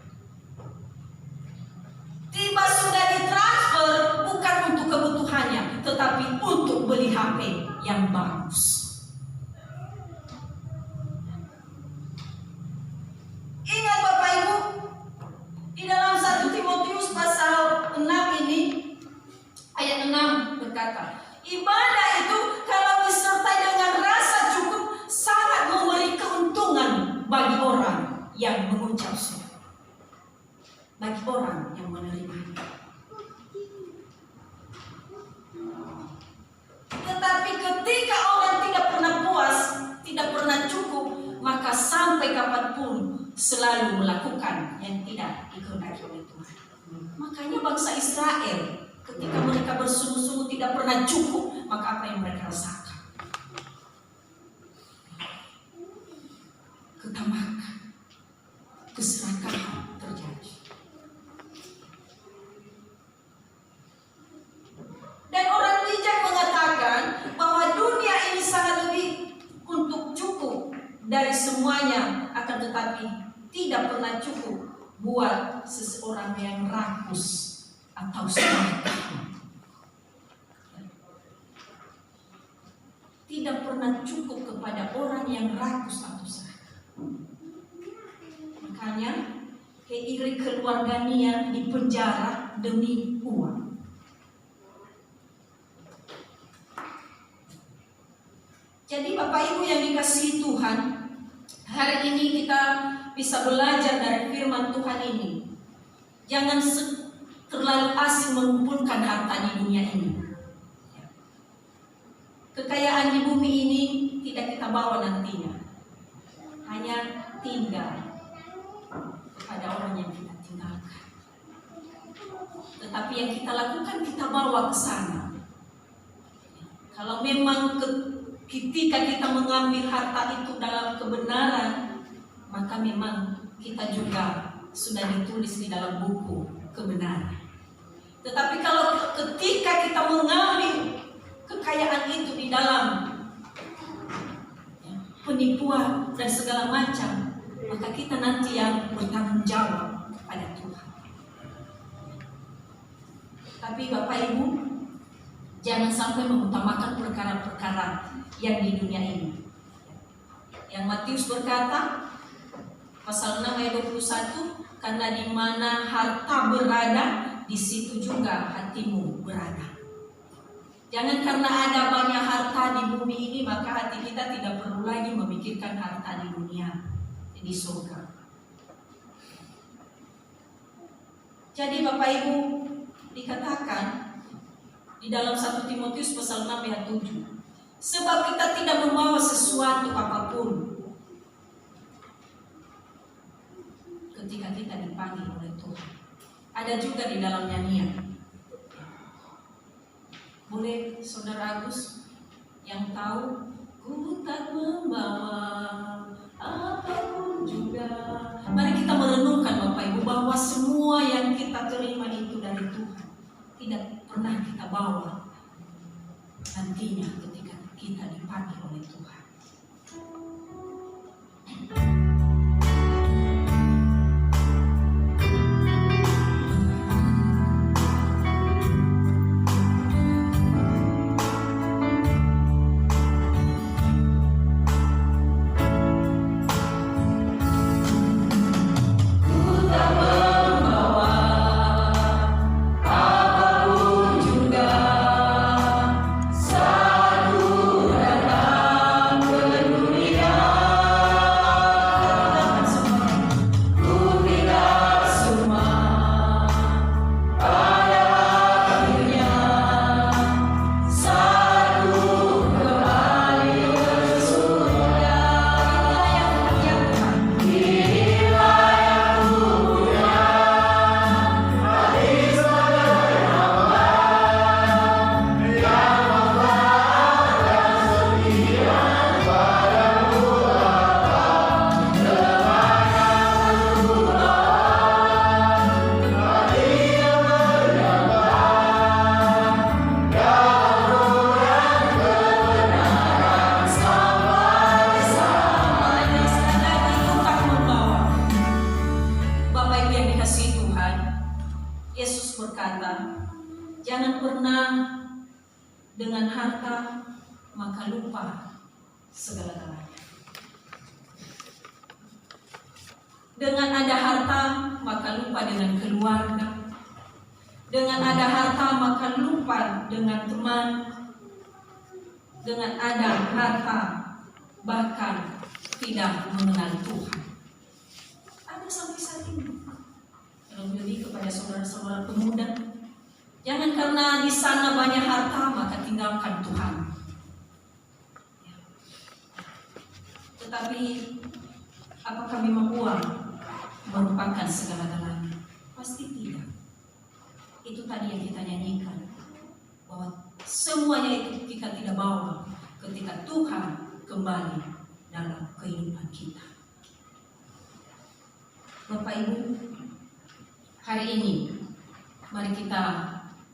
Tiba sudah ditransfer bukan untuk kebutuhannya, tetapi untuk beli HP yang bagus. Ingat Bapak Ibu, di dalam 1 Timotius pasal 6 ini, ayat 6 berkata, ibadah itu kalau disertai dengan rasa cukup sangat memberi keuntungan bagi orang yang mengucap syukur, bagi orang yang menerima. Tetapi ketika orang tidak pernah puas, tidak pernah cukup, maka sampai kapanpun selalu melakukan yang tidak dikehendaki oleh Tuhan. Makanya bangsa Israel ketika mereka bersungguh-sungguh tidak pernah cukup, maka apa yang mereka rasakan? Ketamakan, keserakahan terjadi. Dan orang bijak mengatakan bahwa dunia ini sangat lebih untuk cukup dari semuanya, akan tetapi tidak pernah cukup buat seseorang yang rakus atau serakah. Tidak pernah cukup kepada orang yang rakus atau serakah. Makanya keiri keluarganya di penjara demi uang. Jadi Bapak Ibu yang dikasihi Tuhan, hari ini kita bisa belajar dari firman Tuhan ini. Jangan terlalu asing mengumpulkan harta di dunia ini. Kekayaan di bumi ini tidak kita bawa nantinya, hanya tinggal kepada orang yang kita tinggalkan. Tetapi yang kita lakukan kita bawa ke sana. Kalau memang ketika kita mengambil harta itu dalam kebenaran, maka memang kita juga sudah ditulis di dalam buku kebenaran. Tetapi kalau ketika kita mengambil kekayaan itu di dalam penipuan dan segala macam, maka kita nanti yang bertanggung jawab kepada Tuhan. Tapi Bapak Ibu, jangan sampai mengutamakan perkara-perkara yang di dunia ini. Yang Matius berkata, pasal 6 ayat 21, karena di mana harta berada, di situ juga hatimu berada. Jangan karena ada banyak harta di bumi ini maka hati kita tidak perlu lagi memikirkan harta di dunia, di surga. Jadi Bapak Ibu, dikatakan di dalam 1 Timotius pasal 6 ayat 7, sebab kita tidak membawa sesuatu apapun ketika kita dipanggil oleh Tuhan. Ada juga di dalam nyanyian. Boleh Saudara Agus yang tahu, ku tak membawa apapun juga. Mari kita merenungkan Bapak Ibu bahwa semua yang kita terima itu dari Tuhan. Tidak pernah kita bawa nantinya ketika kita dipanggil oleh Tuhan. Jangan pernah dengan harta maka lupa segala-galanya. Dengan ada harta maka lupa dengan keluarga. Dengan ada harta maka lupa dengan teman. Dengan ada harta bahkan tidak mengenal Tuhan. Ada sampai saat ini. Terlebih kepada saudara-saudara pemuda, jangan karena di sana banyak harta maka tinggalkan Tuhan. Tetapi apakah memang uang merupakan segala-galanya? Pasti tidak. Itu tadi yang kita nyanyikan, bahwa semuanya itu kita tidak bawa ketika Tuhan kembali dalam kehidupan kita. Bapak Ibu, hari ini mari kita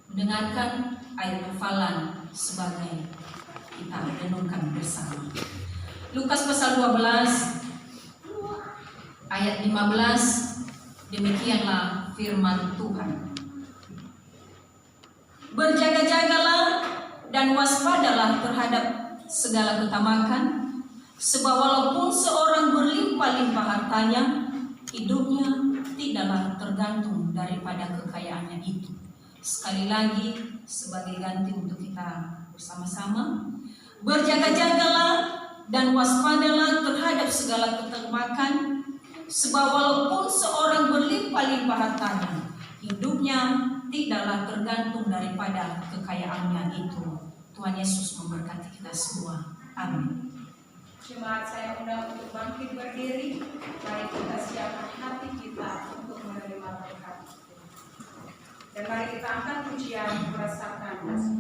mendengarkan ayat hafalan sebagai kita renungkan bersama. Lukas pasal 12 ayat 15, demikianlah firman Tuhan. Berjaga-jagalah dan waspadalah terhadap segala ketamakan, sebab walaupun seorang berlimpah-limpah hartanya, hidupnya tidaklah tergantung daripada kekayaannya itu. Sekali lagi sebagai ganti untuk kita bersama-sama, berjaga-jagalah dan waspadalah terhadap segala ketamakan, sebab walaupun seorang berlimpah-limpah hartanya, hidupnya tidaklah tergantung daripada kekayaannya itu. Tuhan Yesus memberkati kita semua. Amin. Jemaat, saya undang untuk bangkit berdiri. Mari kita siapkan hati kita untuk menerima berkat. Dan mari kita angkat pujian merasakan kasih.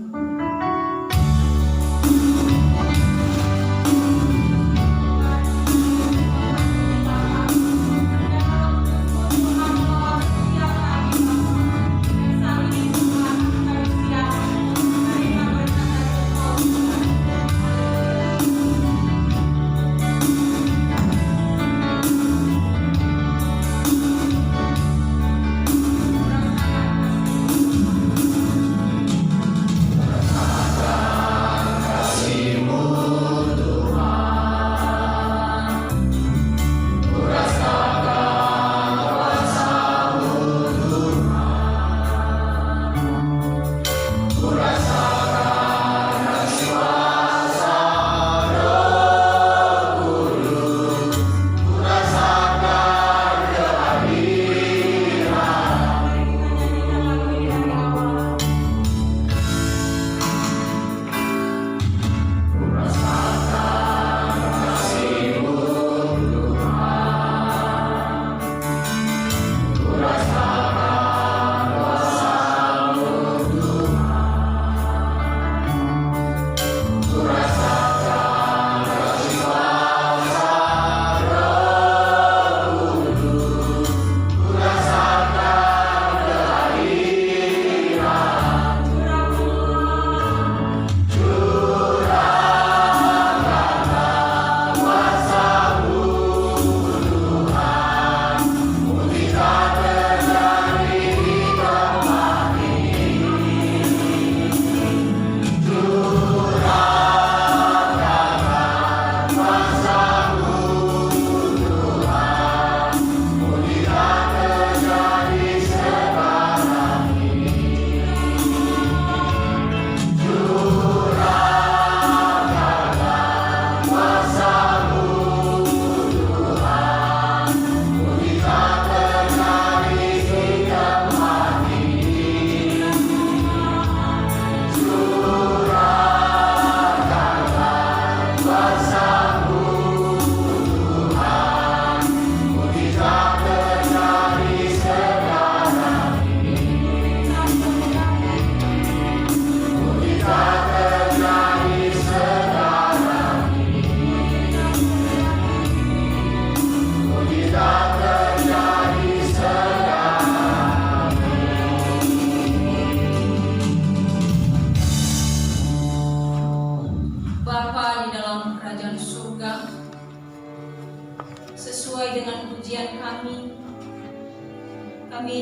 sesuai dengan pujian kami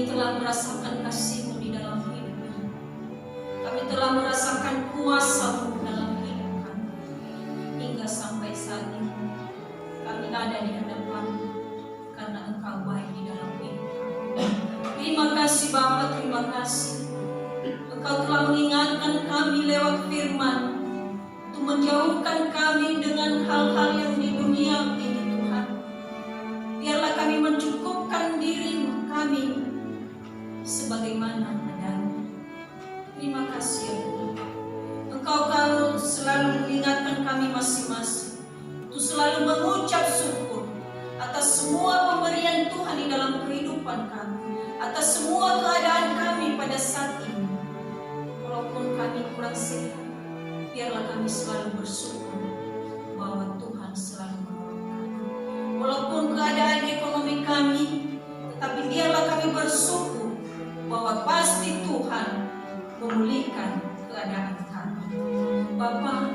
telah merasakan kasih-Mu di dalam hidup kami. Kami telah merasakan kuasa-Mu dalam hidup kami. Hingga sampai saat ini kami ada di hadapan karena Engkau baik di dalam hidup kami. Terima kasih Bapa, terima kasih. Engkau telah mengingatkan kami lewat firman untuk menjauhkan kami dengan hal-hal yang di dunia ini Tuhan. Biarlah kami mencukupkan diri kami sebagaimana adanya. Terima kasih ya Tuhan. Engkau selalu mengingatkan kami masing-masing untuk selalu mengucap syukur atas semua pemberian Tuhan di dalam kehidupan kami, atas semua keadaan kami pada saat ini. Walaupun kami kurang sehat, biarlah kami selalu bersyukur bahwa Tuhan selalu menolong kami. Walaupun keadaan ekonomi kami, tetapi biarlah kami bersyukur bahwa pasti Tuhan memulihkan keadaan kami. Bapa,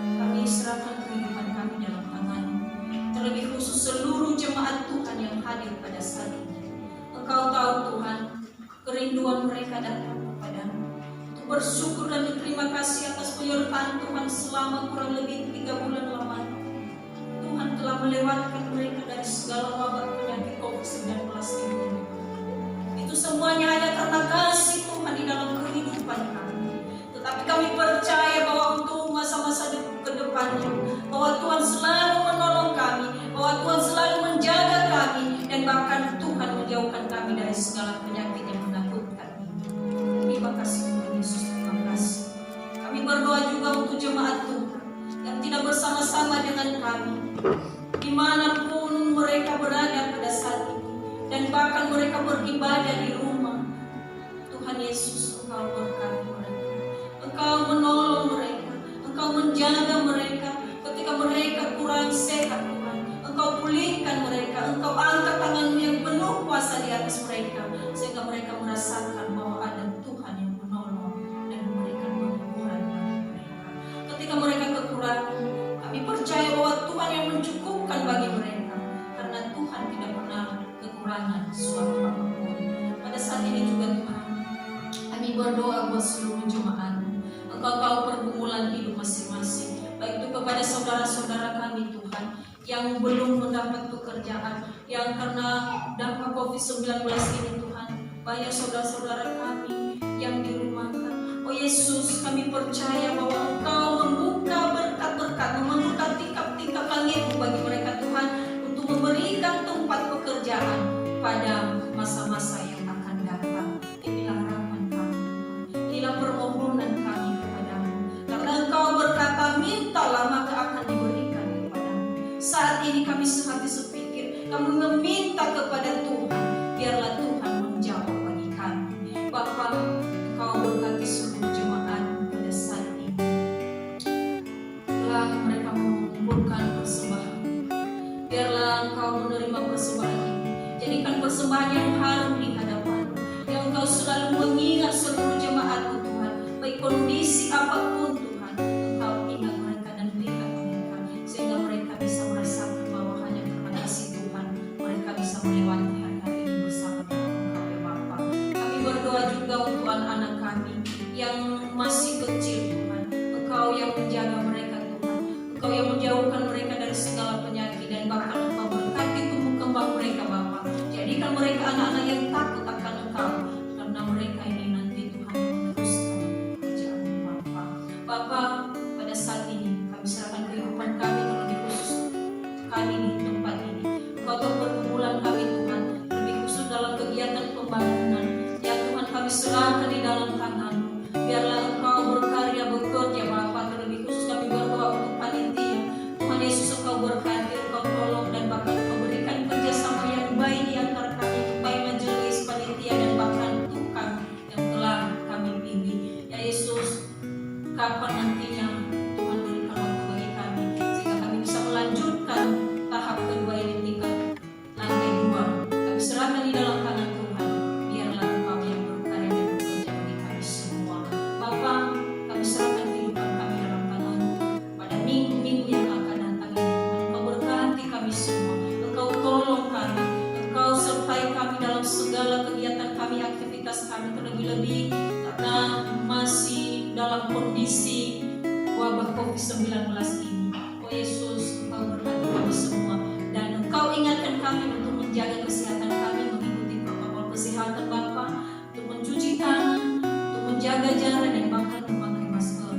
kami serahkan kehidupan kami dalam tangan-Mu, terlebih khusus seluruh jemaat Tuhan yang hadir pada saat ini. Engkau tahu Tuhan, kerinduan mereka datang kepadamu untuk bersyukur dan berterima kasih atas penyertaan Tuhan selama kurang lebih 3 bulan lamanya. Tuhan telah melewatkan mereka dari segala wabah penyakit COVID-19 ini. Itu semuanya hanya karena kasih Tuhan di dalam kehidupan kami. Tetapi kami percaya bahwa untuk masa-masa ke depannya, bahwa Tuhan selalu menolong kami, bahwa Tuhan selalu menjaga kami, dan bahkan Tuhan menjauhkan kami dari segala penyakit yang menakutkan ini. Terima kasih Tuhan Yesus, terima kasih. Kami berdoa juga untuk jemaat Tuhan yang tidak bersama-sama dengan kami, dimanapun mereka berada pada saat ini, dan bahkan mereka beribadah di rumah. Tuhan Yesus, Engkau berkati mereka, Engkau menolong mereka, Engkau menjaga mereka ketika mereka kurang sehat Tuhan. Engkau pulihkan mereka, Engkau angkat tangan-Mu yang penuh kuasa di atas mereka, sehingga mereka merasakan bahwa ada Tuhan yang menolong dan memberikan penghiburan bagi mereka. Ketika mereka kekurangan, kami percaya bahwa Tuhan yang mencukupkan bagi mereka, karena Tuhan tidak pernah kekurangan suatu apapun. Pada saat ini juga Tuhan, kami berdoa buat seluruh jemaat. Engkau tahu pergumulan hidup masing-masing, baik itu kepada saudara-saudara kami Tuhan yang belum mendapat pekerjaan, yang karena dampak COVID-19 ini Tuhan, banyak saudara-saudara kami yang dirumahkan. Oh Yesus, kami percaya bahwa Engkau membuka berkat-berkat, membuka tingkap-tingkap langit bagi mereka Tuhan, untuk memberikan tempat pekerjaan pada masa-masa yang akan datang. Inilah harapan kami, inilah permohonan kami kepadamu, karena Engkau berkata, mintalah maka akan diberikan kepadamu. Saat ini kami sehati sepikir, kami meminta kepada Tuhan, biarlah Tuhan menjawab bagi kami. Bapa, Engkau berkati seluruh jemaat pada saat ini. Telah mereka mengumpulkan persembahan, biarlah Engkau menerima persembahan ini. Jadikan persembahan yang harum di hadapan, yang Engkau selalu mengingat seluruh jemaat Tuhan, baik kondisi apapun Tuhan, Engkau ingat mereka dan berikan mereka, sehingga mereka bisa merasakan bahwa hanya karena kasih Tuhan mereka bisa melewati hari-hari ini bersama dengan Engkau ya Bapa. Kami berdoa juga untuk anak-anak kami yang masih kecil Tuhan, Engkau yang menjaga mereka Tuhan, Engkau yang menjauhkan mereka dari segala penyakit, dan bahkan Engkau berkati tumbuh kembang mereka Bapa. Jadikan mereka anak-anak yang takut akan Engkau, karena mereka ini nanti Tuhan meneruskan pekerjaan Bapa. Bapa, pada saat ini kami serahkan kehidupan kami, terlebih khusus kami di tempat ini. Engkau tahu pergumulan kami Tuhan, lebih khusus dalam kegiatan pembangunan. Ya Tuhan, kami serahkan di dalam tangan-Mu. Biarlah Engkau berkarya bekerja Bapa, terlebih khusus kami berdoa untuk panitia. Tuhan Yesus, Engkau berkati, Engkau tolong, dan bahkan Engkau berikan kerjasama yang kami terlebih-lebih karena masih dalam kondisi wabah COVID-19 ini. Oh Yesus, Engkau berkati kami semua dan Engkau ingatkan kami untuk menjaga kesehatan kami, mengikuti protokol kesehatan Bapa, untuk mencuci tangan, untuk menjaga jarak dan bahkan memakai masker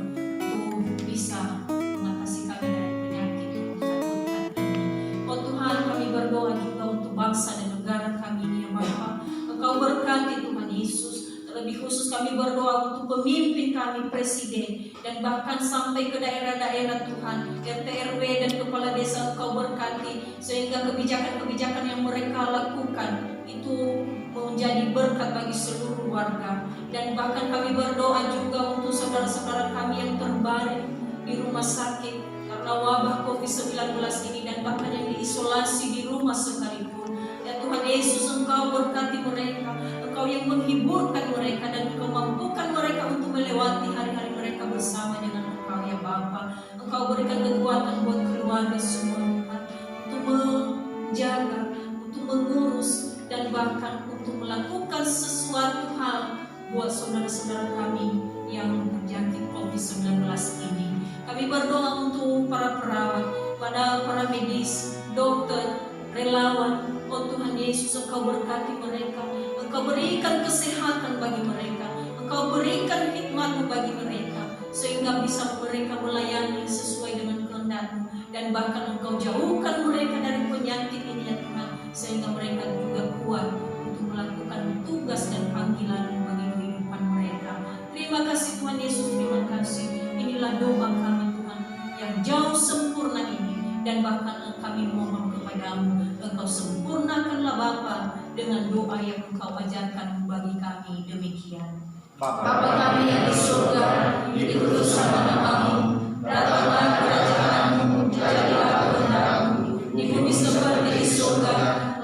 untuk bisa mengatasi kami dari penyakit yang mematikan ini. Oh Tuhan, kami berdoa juga untuk bangsa dan negara kami ini ya Bapa. Engkau berkati Tuhan Yesus. Lebih khusus kami berdoa untuk pemimpin kami, presiden, dan bahkan sampai ke daerah-daerah Tuhan, RT RW dan kepala desa Engkau berkati, sehingga kebijakan-kebijakan yang mereka lakukan itu menjadi berkat bagi seluruh warga. Dan bahkan kami berdoa juga untuk saudara-saudara kami yang terbaring di rumah sakit karena wabah COVID-19 ini dan bahkan yang diisolasi di rumah sekalipun. Ya Tuhan Yesus, Engkau berkati mereka, Engkau yang menghiburkan mereka dan Engkau mampukan mereka untuk melewati hari-hari mereka bersama dengan Engkau ya Bapa. Engkau berikan kekuatan buat keluarga semua Tuhan, untuk menjaga, untuk mengurus dan bahkan untuk melakukan sesuatu hal buat saudara-saudara kami yang terjangkit COVID-19 ini. Kami berdoa untuk para perawat, para medis, dokter, relawan. Oh Tuhan Yesus, Engkau berkati mereka, Engkau berikan kesehatan bagi mereka, Engkau berikan hikmat bagi mereka, sehingga bisa mereka melayani sesuai dengan kehendak-Mu, dan bahkan Engkau jauhkan mereka dari penyakit ini ya Tuhan, sehingga mereka juga kuat untuk melakukan tugas dan panggilan bagi kehidupan mereka. Terima kasih Tuhan Yesus, terima kasih. Inilah doa kami Tuhan yang jauh sempurna ini, dan bahkan kami mohon kepadamu, Engkau sempurnakanlah Bapa dengan doa yang Engkau ajarkan bagi kami demikian. Bapa kami yang di surga, dikuduskanlah namamu, datanglah kerajaanmu, jadilah kehendak-Mu di bumi seperti di surga.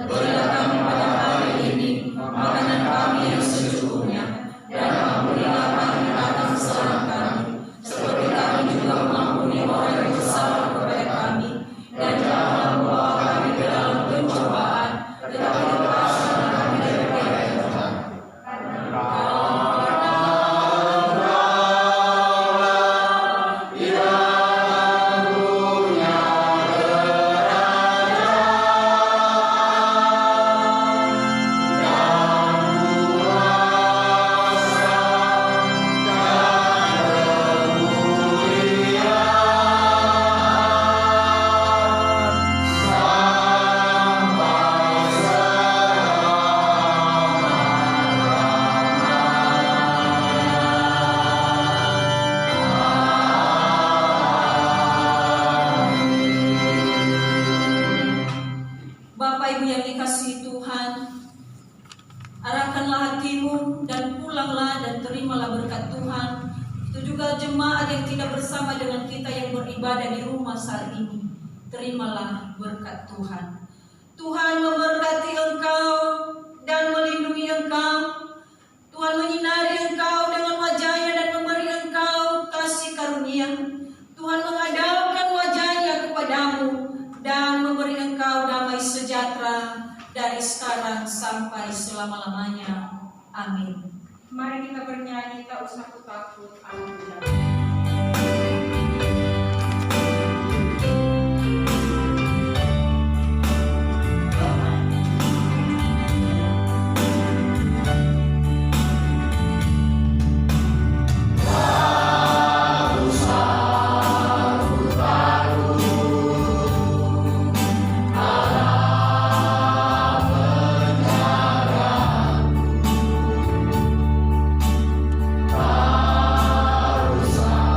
Berilah kami pada hari ini makanan kami yang secukupnya, dan ampunilah kami atas kesalahan kami, seperti kami juga mengampuni orang yang bersalah kepada kami, dan janganlah membawa kami ke dalam pencobaan, tetapi lepaskanlah kami daripada yang jahat. Bapak Ibu yang dikasihi Tuhan, arahkanlah hatimu dan pulanglah dan terimalah berkat Tuhan. Itu juga jemaat yang tidak bersama dengan kita yang beribadah di rumah saat ini. Terimalah berkat Tuhan. Tuhan memberkati engkau dan melindungi engkau. Tuhan menyinari engkau dengan wajah-Nya dan memberi engkau kasih karunia. Tuhan menghadapkan wajah-Nya kepadamu dan memberi engkau damai sejahtera dari sekarang sampai selama-lamanya. Amin. Mari kita bernyanyi, tak usah takut, aku jalan. Usah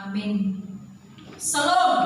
Amin. Salam.